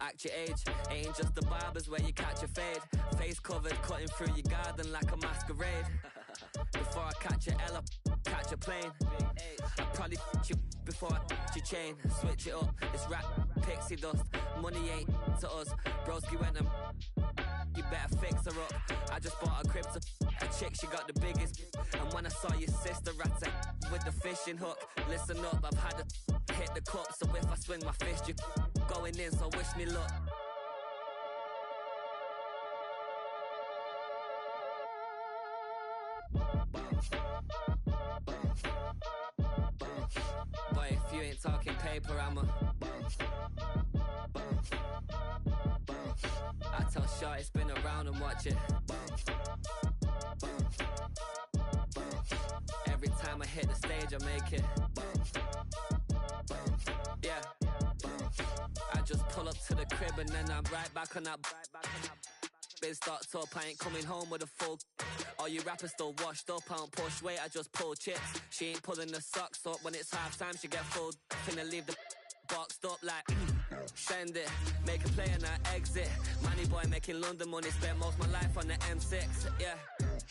S9: Act your age, ain't just the barbers where you catch a fade. Face covered, cutting through your garden like a masquerade. Before I catch your L up, catch a plane. I probably f*** you before I f*** your chain. Switch it up, it's rap, pixie dust. Money ain't to us, broski went and you better fix her up. I just bought a crib to a chick, she got the biggest. And when I saw your sister at with the fishing hook, listen up, I've had to hit the cup. So if I swing my fist, you going in, so wish me luck. Boy, if you ain't talking paper, I'm a I tell Shorty spin around and watch it. Every time I hit the stage, I make it. Yeah. I just pull up to the crib and then I'm right back on that. Biz starts up, I ain't coming home with a full. All you rappers still washed up, I don't push weight, I just pull chips. She ain't pulling the socks up, when it's half time she get full. Finna leave the boxed up like send it, make a play and I exit. Money boy making London money, spent most of my life on the M6. Yeah,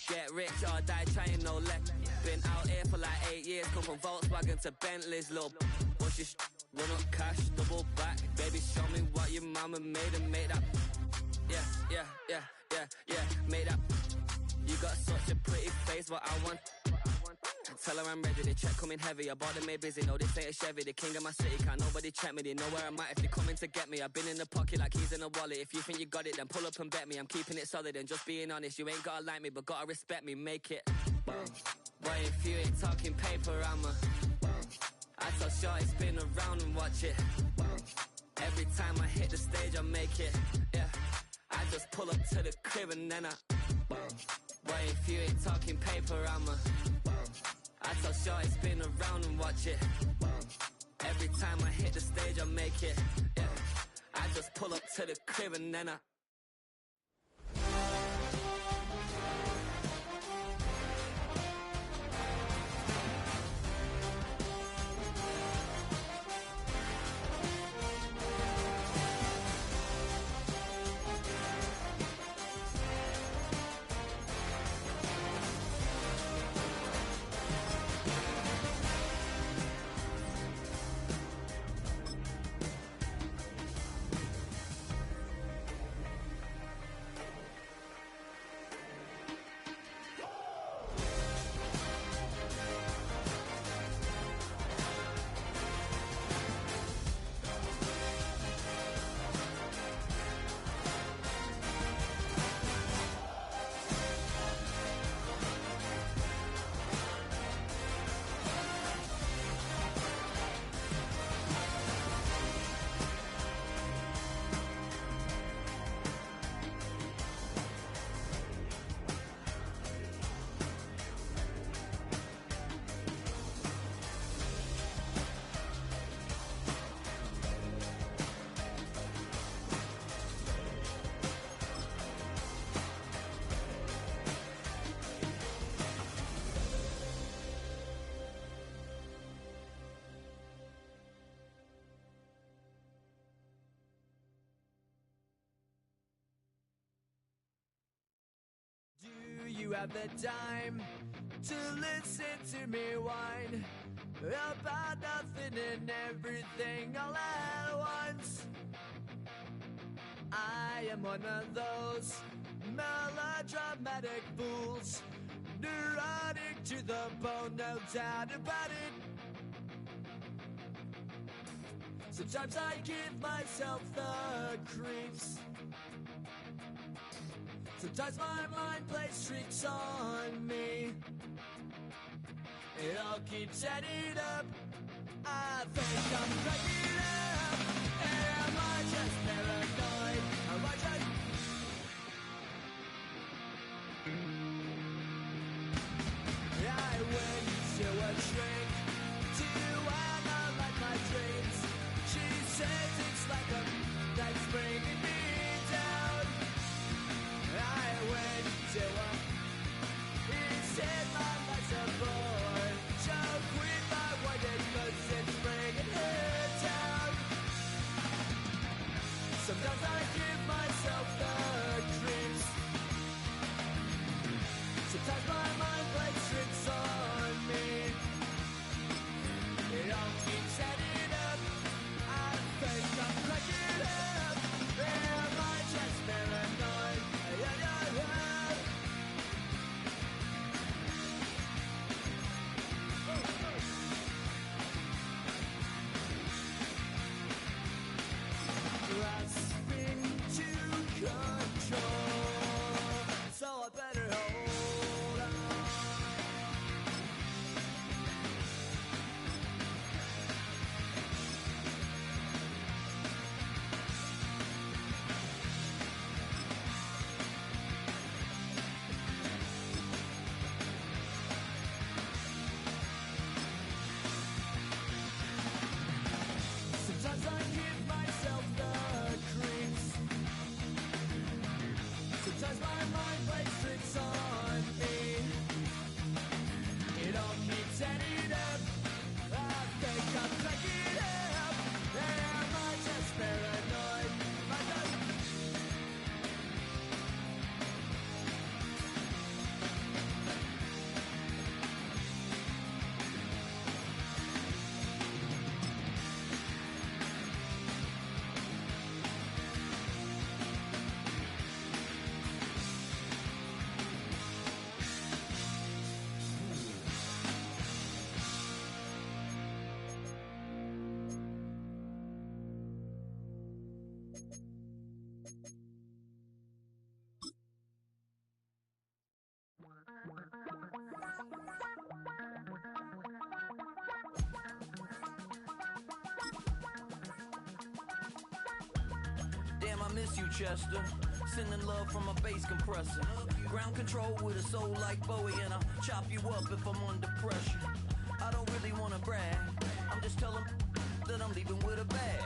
S9: get rich or die trying, no let. Been out here for like 8 years, come from Volkswagen to Bentley's, little bushes, run up cash, double back. Baby, show me what your mama made and made that. Yeah, made that. You got such a pretty face, but I want. Tell her I'm ready, the check coming heavy. I bought them made busy, no, this ain't a Chevy. The king of my city, can't nobody check me. They know where I'm at if they coming to get me. I've been in the pocket like keys in a wallet. If you think you got it, then pull up and bet me. I'm keeping it solid and just being honest. You ain't gotta like me, but gotta respect me, make it. Boy, if you ain't talking paper, I'm a I tell Shorty spin around and watch it. Every time I hit the stage, I make it. Yeah, I just pull up to the crib and then I Boy, if you ain't talking paper, I'm a I tell Shorty spin around and watch it. Every time I hit the stage, I make it. Yeah, I just pull up to the crib and then I
S10: you have the time to listen to me whine about nothing and everything all at once. I am one of those melodramatic fools, neurotic to the bone, no doubt about it. Sometimes I give myself the creeps. Sometimes my mind plays tricks on me. It all keeps adding up. I think I'm cracking up. Am I just paranoid? Am I just... I went to a shrink to analyze my dreams. She says it's like a that's bringing me down. I went to a... He said my life's a bore. So quit my word cause it's bringing her down. Sometimes I give myself the creeps. Sometimes my mind plays tricks on me. It all keeps adding up. I think I'm cracking up. Am I just paranoid? Yeah, yeah, yeah. Grasping to control, so I better hold on. Sometimes I give myself the creeps. Sometimes my mind plays tricks on me. It all keeps adding up. I think I'm cracking up. Am I just paranoid? Am I just...
S11: Damn, I miss you, Chester. Sending love from a bass compressor. Ground control with a soul like Bowie, and I'll chop you up if I'm under pressure. I don't really wanna brag. I'm just telling that I'm leaving with a bag.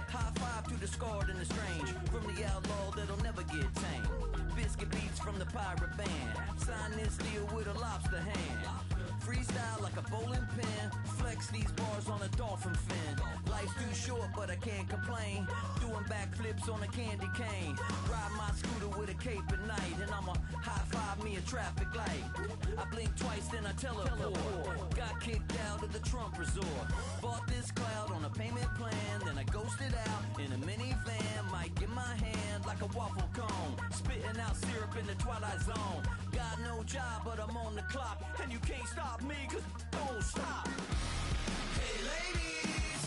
S11: High five to the scarred and the strange. From the outlaw that'll never get tamed. Biscuit beats from the pirate band. Sign this deal with a lobster hand. Freestyle like a bowling pin. Flex these bars on a dolphin fin. Life's too short, but I can't complain. Doing backflips on a candy cane. Ride my scooter with a cape at night. And I'ma high five me a traffic light. I blink twice, then I teleport. Got kicked out of the Trump resort. Bought this cloud on a payment plan. Then I ghosted out in a minivan. Mic in my hand like a waffle cone. Spitting out syrup in the twilight zone. Got no job, but I'm on the clock. And you can't stop me, cause don't stop. Hey ladies,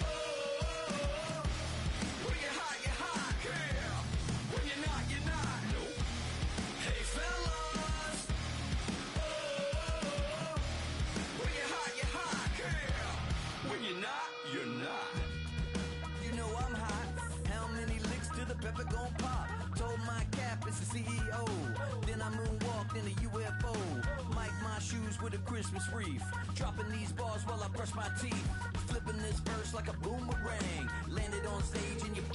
S11: oh, when you're hot, yeah. When you're not, you're not. Nope. Hey fellas, oh, when you're hot, yeah. When you're not, you're not. You know I'm hot. How many licks till the pepper gon' pop? Told my cap it's the CEO. Then I moonwalked in a UFO. Mic my shoes with a Christmas wreath. Dropping these bars while I brush my teeth. Flipping this verse like a boomerang. Landed on stage in your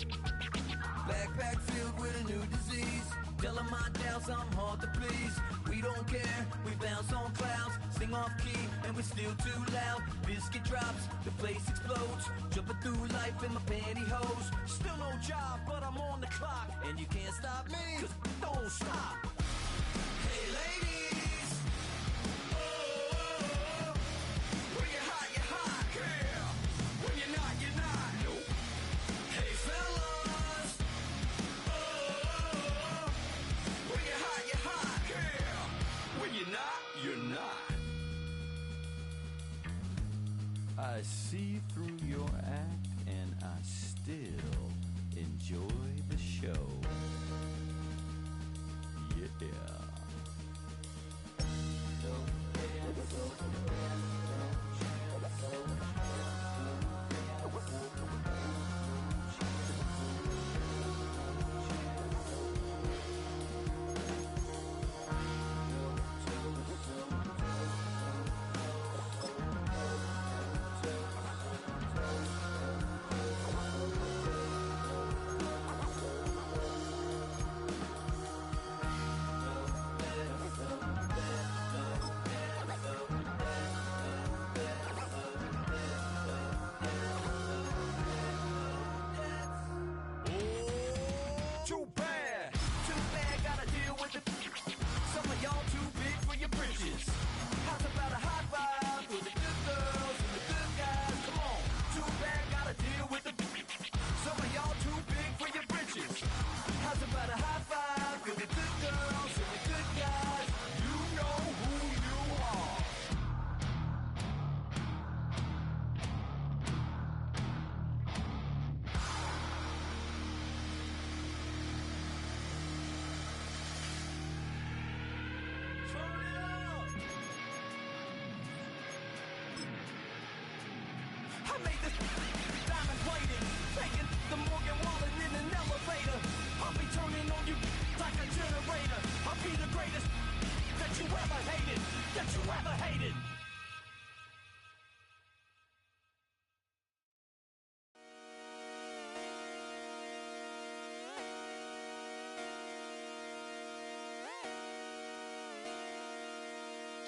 S11: backpack filled with a new disease. Telling my doubts I'm hard to please. We don't care, we bounce on clouds. Sing off key and we're still too loud. Biscuit drops, the place explodes. Jumping through life in my pantyhose. Still no job, but I'm on the clock. And you can't stop me, cause don't stop. Hey
S12: I see through your act, and I still enjoy the show. Yeah.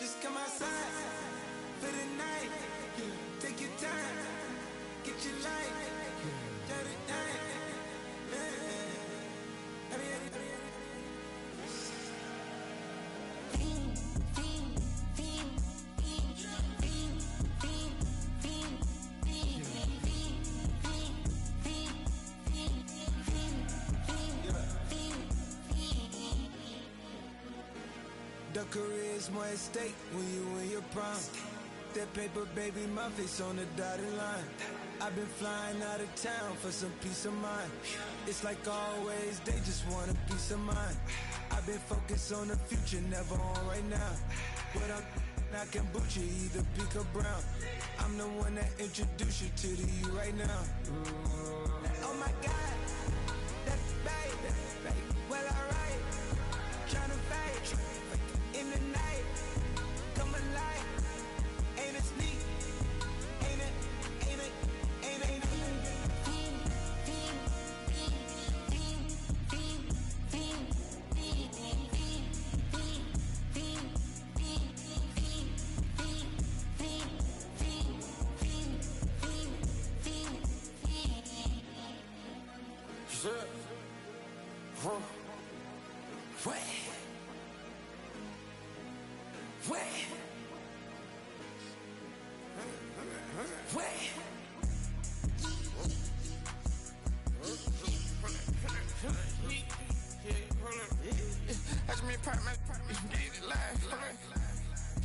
S10: Just come outside for the night. Take your time, get your life. Shut it down. The career's more at stake when you win your prime. That paper, baby, my face on the dotted line. I've been flying out of town for some peace of mind. It's like always, they just want a peace of mind. I've been focused on the future, never on right now. But I'm not kombucha, either pink or brown. I'm the one that introduced you to the you right now. Oh my God, that's babe. Well, alright, tryna fight in the night, come alive. Ain't it sneak? Ain't it?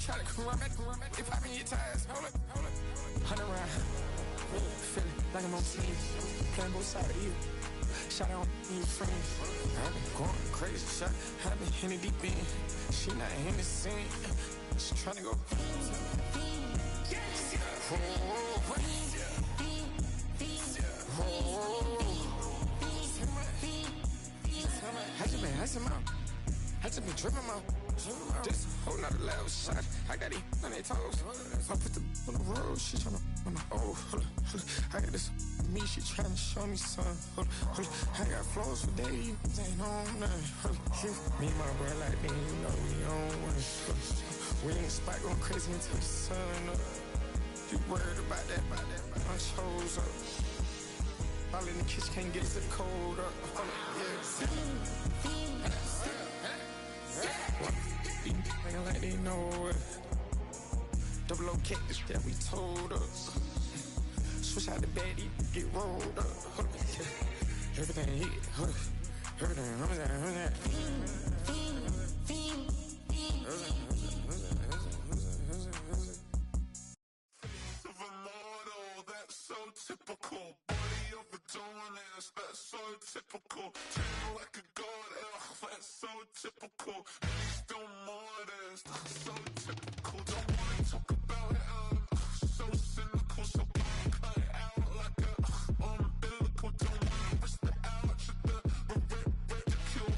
S13: Try to come run back, if I been your ties, hold up. 100 round, feeling like I'm on team, playing both sides of you. Shot on your friends. I've been going crazy, shot. I've been hitting deep in. She not in the scene. She tryna go. I just been tripping out. This whole nother level shot. I got it on their toes. I put the on the road. She tryna on the hold up. I got this me. She tryna show me something. I got flows for days. Ain't on nothing. Me and my brother like me, you know we on one. We in the spot going crazy until the sun up. You worried about that? My shows up. All in the kitchen can't get to the cold up. Nigga like they know it. Double O cactus that we told us. Switch out the baddie, get rolled up. Everything hit, everything, typical. Body of a donut, that's so typical. Tail like a god, that's so typical. And he's still modest, so typical. Don't wanna talk about it, so cynical. So cut it out like a umbilical. Don't wanna risk the ouch at the ridicule.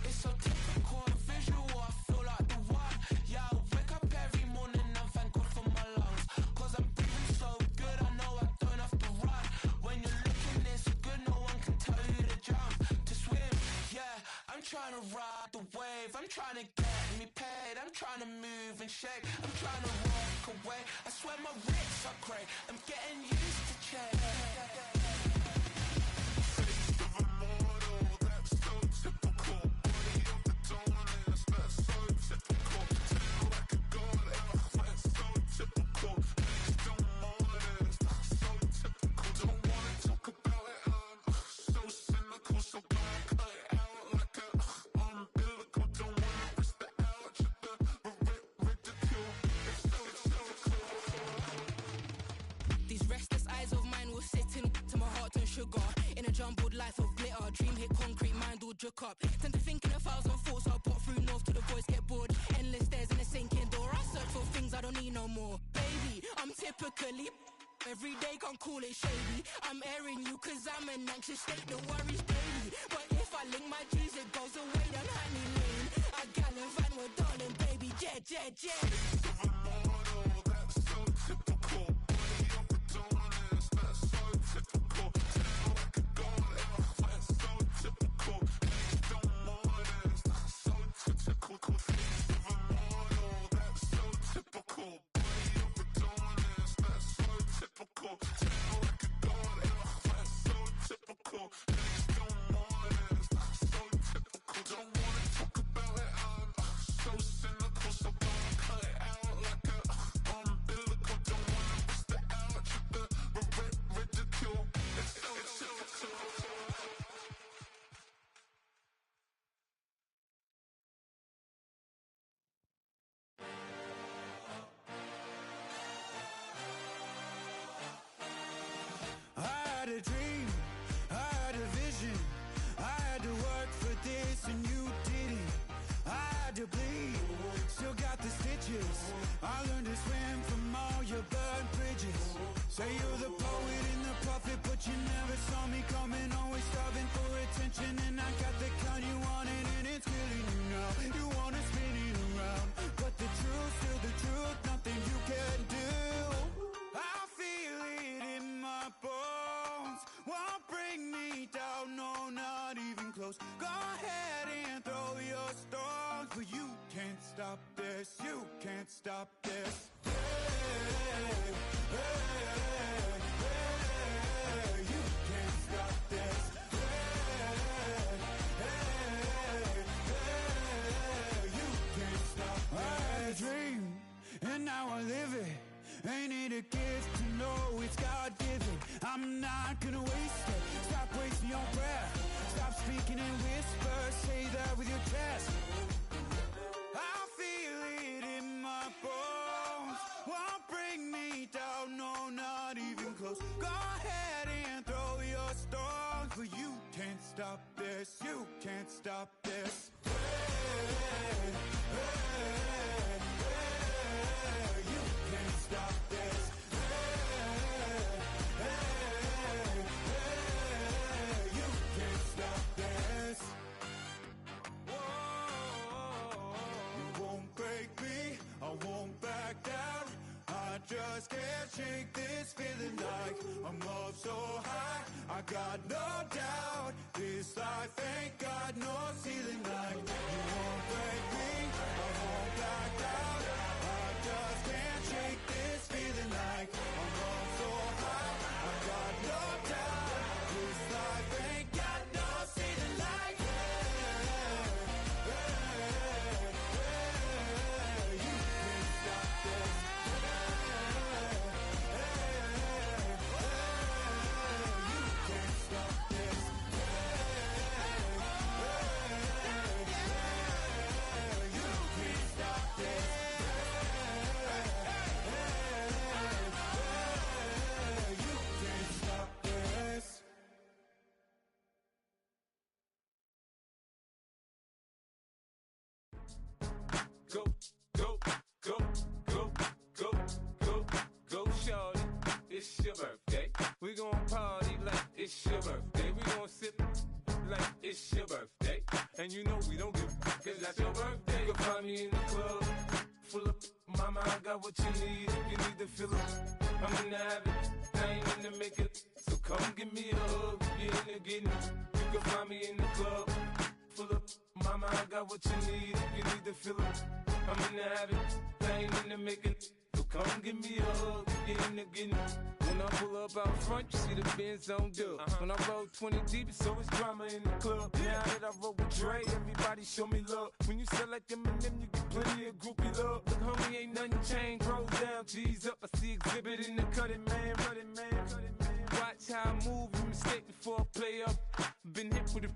S10: It's so typical, the visual, I feel like the one. Yeah, I wake up every morning and thank God for my lungs. Cause I'm breathing so good, I know I don't have to run. When you're looking this good, no one can tell you to jump, to swim. Yeah, I'm trying to ride the wave, I'm trying to get me paid, I'm trying to move and shake, I'm trying to walk away. I swear my wrists are great, I'm getting used to change.
S14: These restless eyes of mine will sit in to my heart and sugar. In a jumbled life of glitter, dream hit concrete, mind all jerk up. Tend to think in 1,000 thoughts, I'll put through north till the voice get bored. Endless stairs in a sinking door, I search for things I don't need no more. Baby, I'm typically every day, can't call it shady. I'm airing you cause I'm an anxious state, the worries daily. But if I link my G's, it goes away down Honey Lane. I gallivant with darling, baby, jet, jet, jet.
S15: I had a dream, I had a vision, I had to work for this and you didn't. I had to bleed, still got the stitches. I learned to swim from all your burnt bridges. Say you're the poet and the prophet, but you never saw me coming. Always starving for attention, and I got the kind you wanted, and it's killing you now. You wanna spin it around, but the truth's still the truth, nothing you can do. I feel it in my bones, won't bring me down, no, not even close. Go ahead and throw your stones, but you can't stop this, you can't stop this. Hey, hey, hey, you can't stop this. Hey, hey, hey, you can't stop this. I had a dream, and now I live it. Ain't it a gift to know it's God-given? I'm not gonna waste it. Stop wasting your breath. Stop speaking in whispers. Say that with your chest. I feel it in my bones, won't bring me down, no, not even close. Go ahead and throw your stones, but you can't stop this, you can't stop this. Hey, hey, hey, you can't stop this. Hey, hey, hey, you can't stop this. You won't break me, I won't back down. I just can't shake this feeling like I'm up so high. I got no doubt, this life ain't got no ceiling like. You won't break me, I won't back down. I just can't shake this feeling like I'm up so high. I got no doubt, this life ain't got no ceiling like. You
S16: I'm in the habit, I ain't in the make it. So come give me a hug, you're in the getting. You can find me in the club, full of mama, I got what you need, if you need to fill it. I'm in the habit, I ain't in the make it. So come give me a hug, you're in the getting. When I pull up out front, you see the Benz on dub. When I roll 20 deep, it's always drama in the club. Now that I roll with Dre, everybody show me love. When you sell like Eminem, you get plenty of groupie love. Look, homie, ain't nothing changed. Rolls down, G's up. I see exhibit in the cutting, man. Running, man. Watch how I move, you mistake before I play up. Been hit with a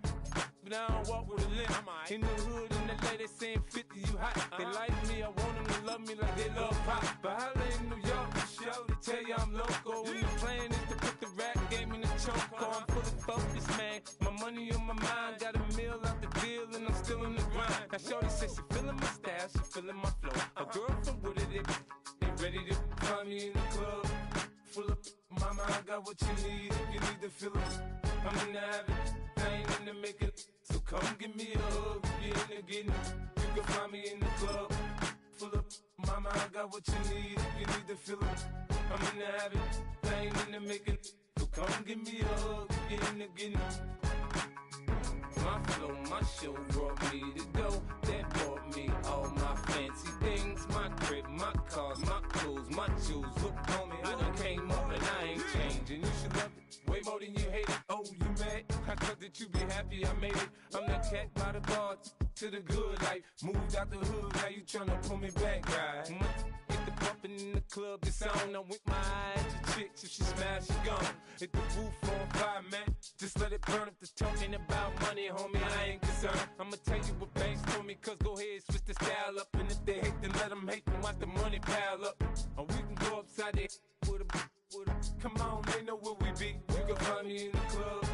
S16: but I don't walk with a limp. In the hood, in the LA, they saying 50, you hot. They like me, I want them to love me like they love pop. But holla in New York, show to tell you I'm local. When the plan is to put the rap game in the choke. I'm fully focused, man. My money on my mind, got a meal out the deal, and I'm still in the grind. Now shorty says she feeling my style, she feeling my flow. A girl from Wooded, they ready to find me in the club. Full of mama, I got what you need, if you need to fill it. I'm in the habit, I ain't in the make it. So come give me a hug, you're in the getting. You can find me in the club, full of mama, I got what you need, if you need to fill it. I'm in the habit, I ain't in the make it. So come give me a hug, you're in the getting. My flow, my show brought me to go. That brought me all my fancy things. My crib, my cars, my clothes, my shoes. Look, homie, I done came up and I ain't changing. You should love it way more than you hate it. Oh, you mad? I thought that you be happy I made it. I'm that cat by the bar to the good life. Moved out the hood, now you tryna pull me back, right? Get the bumpin' in the club, it's on. I'm with my eyes to chicks, if she smash, she gone. Hit the roof on fire, man. Just let it burn. If the talking about money, homie, I ain't concerned. I'ma tell you what banks told me, cause go ahead, switch the style up. And if they hate, then let them hate, then watch the money pile up. Or we can go upside there with a, come on, they know where we be. You can find me in the club,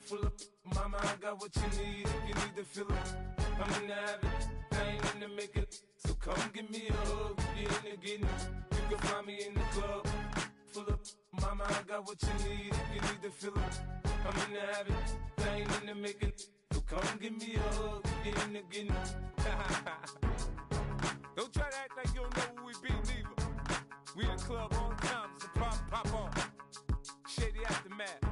S16: full of, mama, I got what you need, if you need to fill it. I'm in the habit, I ain't in the make it. So come give me a hug, you're in the getting. You can find me in the club, full of, mama, I got what you need, if you need to fill it. I'm in the habit, I ain't in the make it. So come give me a hug, you're in the getting. Don't try to act like you don't know where we be, neither. We in the club all the time, so pop on. Shady Aftermath.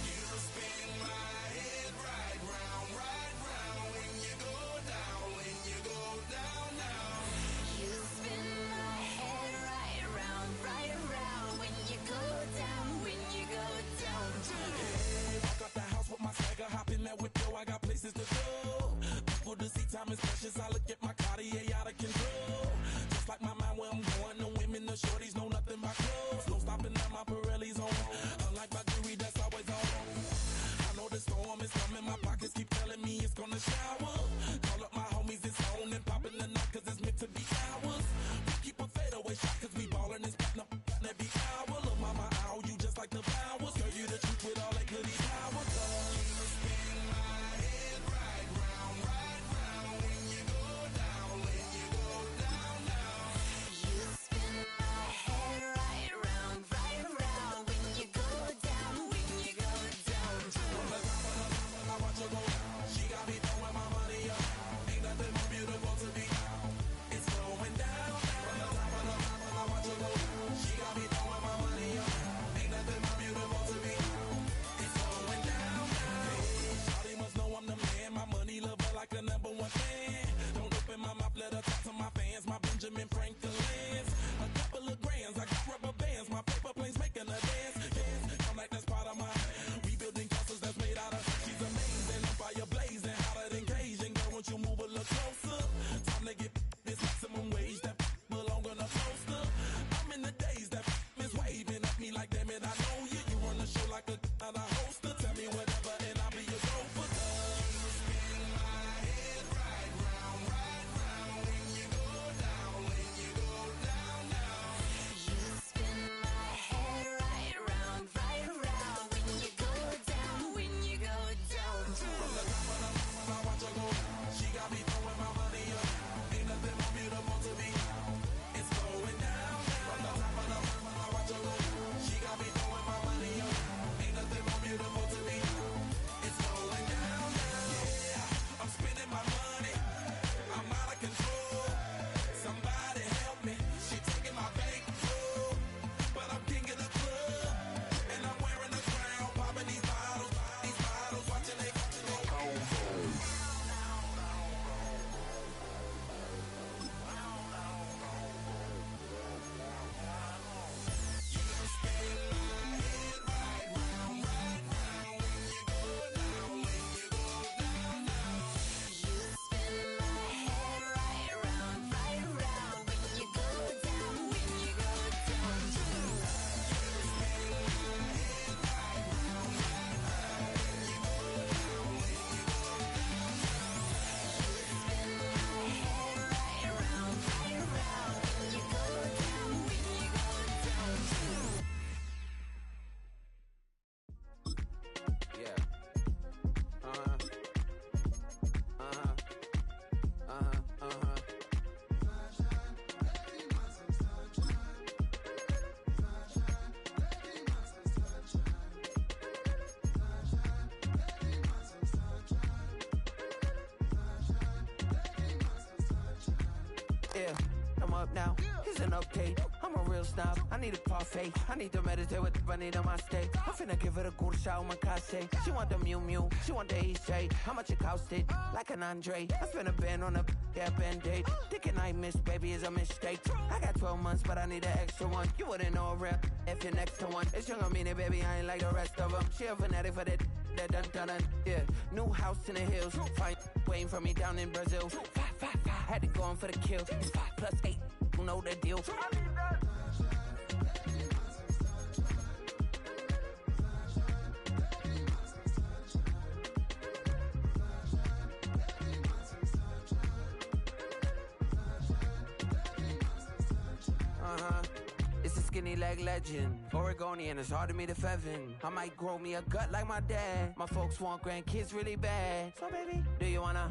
S10: You spin my head right round,
S3: Yeah, I'm up now. Here's an update. I'm a real snob. I need a parfait. I need to meditate with the bunny on my steak. I'm finna give it a good shot with my case. She want the Mew Mew. She want the EJ. How much it costed? Like an Andre. I spent a band on a band-aid. Thinking I missed, baby, is a mistake. I got 12 months, but I need an extra one. You wouldn't know a rep if you're next to one. It's young, I mean it, baby. I ain't like the rest of them. She a fanatic for that dun. Yeah, new house in the hills. Fine, waiting for me down in Brazil. 5. Had to go on for the kill. It's 5 + 8. You know the deal. It's a skinny leg legend. Oregonian, it's hard to meet a Fevin. I might grow me a gut like my dad. My folks want grandkids really bad. So baby, do you wanna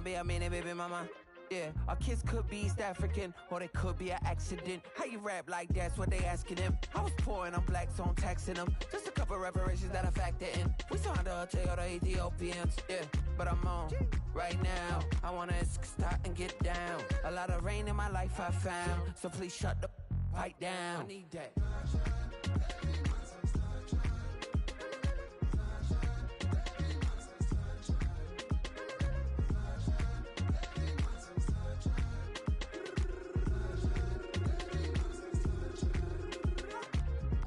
S3: be a mini baby mama? Yeah, our kids could be East African, or they could be an accident. How you rap like that's what they asking him. I was poor and I'm black, so I'm taxing them. Just a couple reparations that I factor in. We saw the Toyota Ethiopians, yeah, but I'm on right now. I wanna start and get down. A lot of rain in my life I found, so please shut the pipe down. I need that.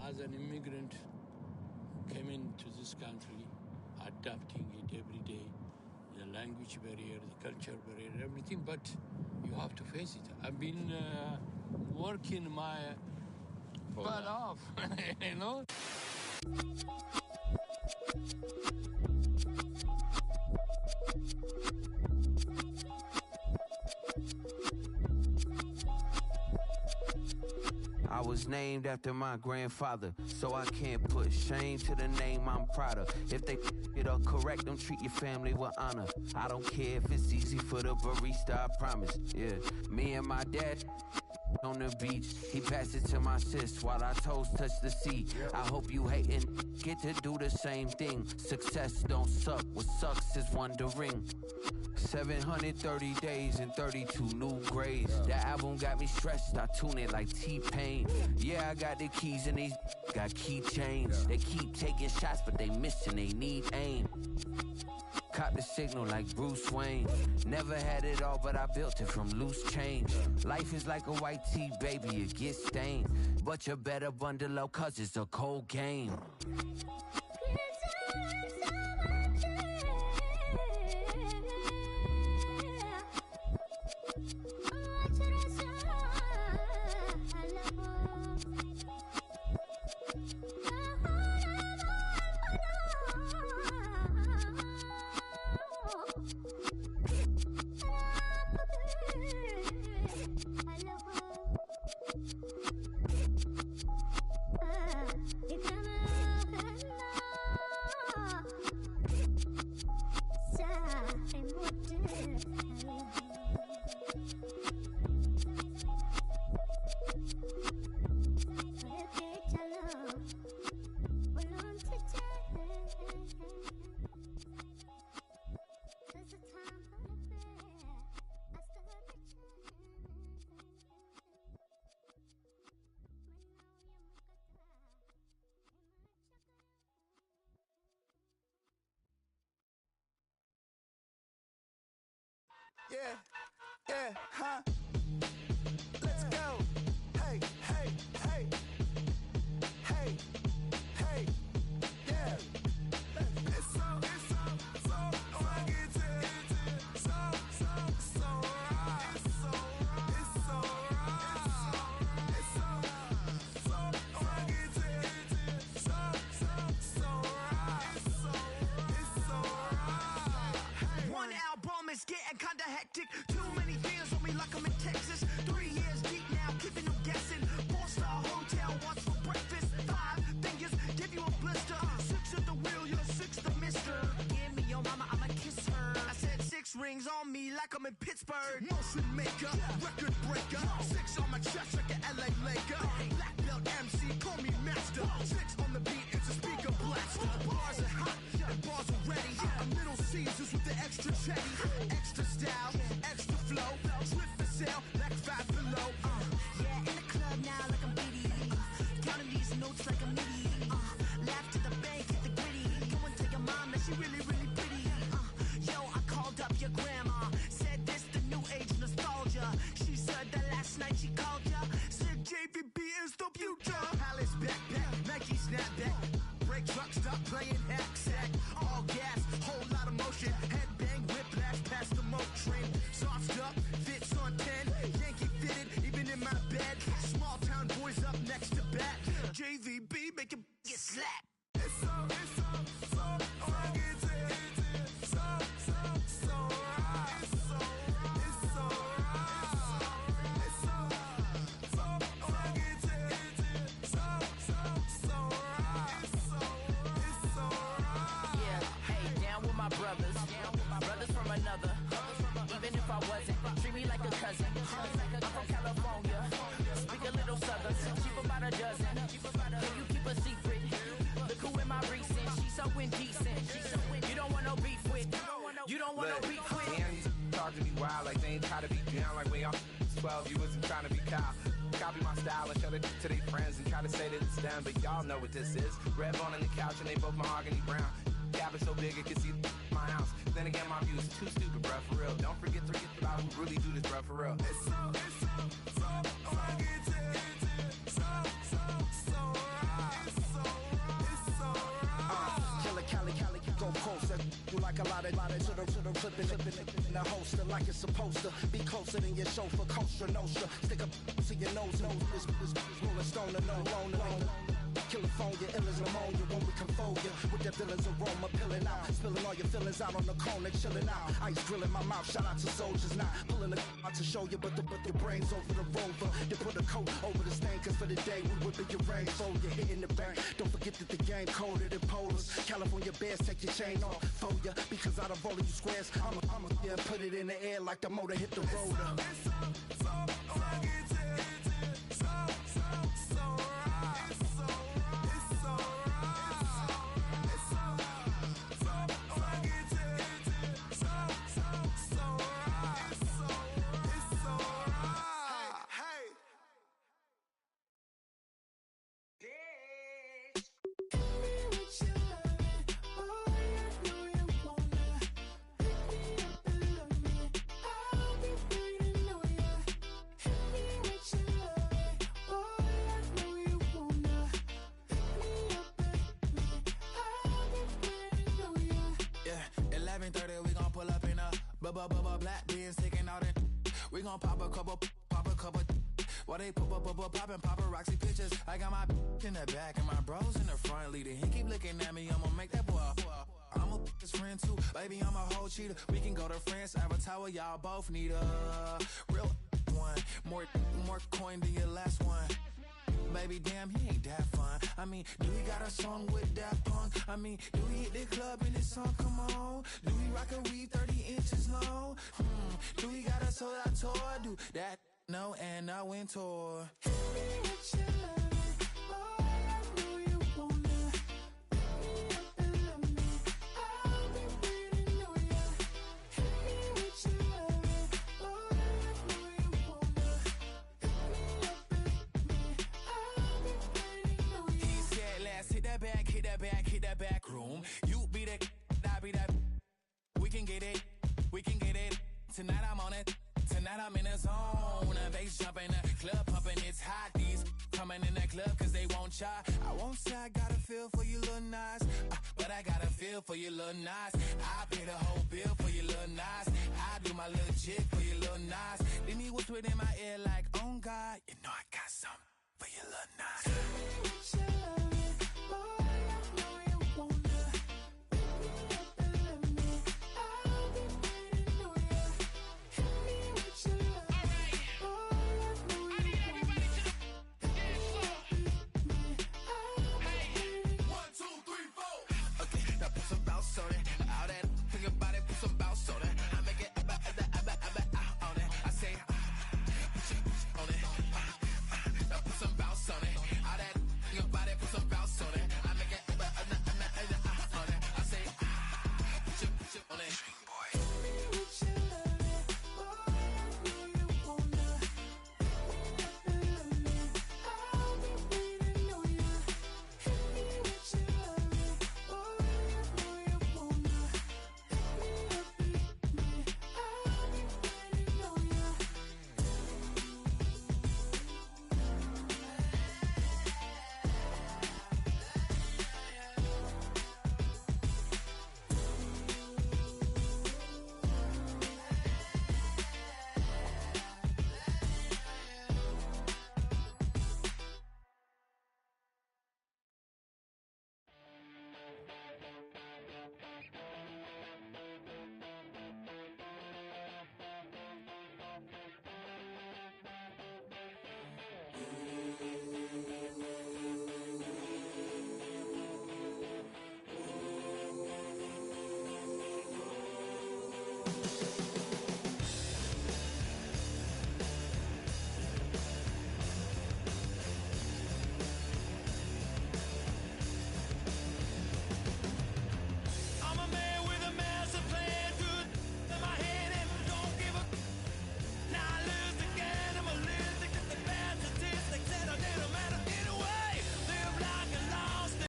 S17: As an immigrant who came into this country, adapting it every day, the language barrier, the culture barrier, everything, but you have to face it. I've been working my butt off, you know?
S3: I was named after my grandfather, so I can't put shame to the name I'm proud of. If they it up correct, don't treat your family with honor. I don't care if it's easy for the barista, I promise. Yeah, me and my dad on the beach, he passed it to my sis while our toes touch the sea. I hope you hatin' get to do the same thing. Success don't suck, what sucks is wondering. 730 days and 32 new grades. That album got me stressed, I tune it like T-Pain. Yeah, I got the keys and these got keychains. They keep taking shots, but they missing, they need aim. Caught the signal like Bruce Wayne. Never had it all, but I built it from loose change. Life is like a white tee, baby, it gets stained. But you better bundle up, cause it's a cold game.
S10: Yeah, huh? Let's go. Hey, hey, hey. Hey, hey, yeah. It's so I get to so right. It's so right. I get to so right.
S18: One album is getting kinda hectic. Too many fans on me like I'm in Texas. 3 years deep now, keeping them guessing. 4-star hotel, what's for breakfast? 5 fingers, give you a blister. 6 at the wheel, you're 6 the mister. Give me your mama, I'ma kiss her. I said 6 rings on me like I'm in Pittsburgh.
S10: Motion maker, record breaker. 6 on my chest like an LA Laker. Black belt MC, call me master. 6 on the beat, it's a speaker blaster. Bars are hot, and bars are ready. I'm Little Caesars with the extra chetty. Extra style, extra flow.
S18: flow. Swift for sale, like 5 below.
S10: Yeah, in the club now like I'm Biddy. Counting these notes like I'm Nitty. Laugh to the bank, hit the gritty. Go and tell your mom that she really, really pretty. Yo, I called up your grandma. Said this the new age nostalgia. She said that last night she called ya. Said JVB is the future.
S18: Palace backpack, Nike snapback. Break truck, stop playing hack sack. All gas, whole lot of motion. Headbang, whiplash, past the moat train. Soft up, fits on 10. Yankee fitted, even in my bed. Small town boys up next to bat. JVB, make it get slapped.
S15: It's so
S11: brothers from another. Even if I wasn't, treat me like a cousin. I'm from California, speak a little southern. Cheap about a dozen. Can you keep a secret? Look who in my recent. She's so indecent. You don't want no beef with. You don't want no beef with.
S19: Damn, these talk to me wild like they ain't try to be down like when y'all 12. You wasn't trying to be Kyle. Copy my style and show it to their friends and try to say that it's them, but y'all know what this is. Red bone on the couch and they both mahogany brown. Cabin so big it can see my house. Then again, my view is too stupid, bruh, for real. Don't forget about who really do this, bruh, for real.
S15: It's so
S18: Killer Cali, go closer. You like a lot of to the flipping in the holster like it's supposed to be closer than your chauffeur, Costa Nostra. Stick up to your nose, this rolling stone and no loner. California, ill as pneumonia when we confold you with that villain's aroma, pilling out, spilling all your feelings out on the corner, chilling out. Ice grilling my mouth, shout out to soldiers now, pulling the out to show you, but your brains over the rover. They put a coat over the stain, cause for the day we whipping your range, so you're hitting the bank. Don't forget that the game coded in polars. California bears, take your chain off for ya, because out of all of you squares, I'ma yeah, put it in the air like the motor hit the roller.
S20: Black beans taking out it. We gon' pop a couple. While they poppin' paparazzi pictures. I got my in the back and my bros in the front leader. He keep looking at me, I'ma make that boy. I'm a his friend too, baby, I'm a whole cheater. We can go to France, Avatar, y'all both need a real one. More coin than your last one. Baby, damn, he ain't that fun. I mean, do he got a song with that punk? I mean, do he hit the club in this song? Come on. Do he rock a weave 30 inches long? Do he got a sold out tour? Do that? No, and I went tour. Hit that back room. You be that, I be that. We can get it. Tonight I'm on it. Tonight I'm in a zone. A bass jumping, a club pumping. It's hot. These coming in that club cause they won't try. I won't say I got a feel for you little nice, but I got a feel for you little nice. I pay the whole bill for you little nice. I do my little jig for you little nice. Then he whispered in my ear like, oh God, you know I got something for you little nice.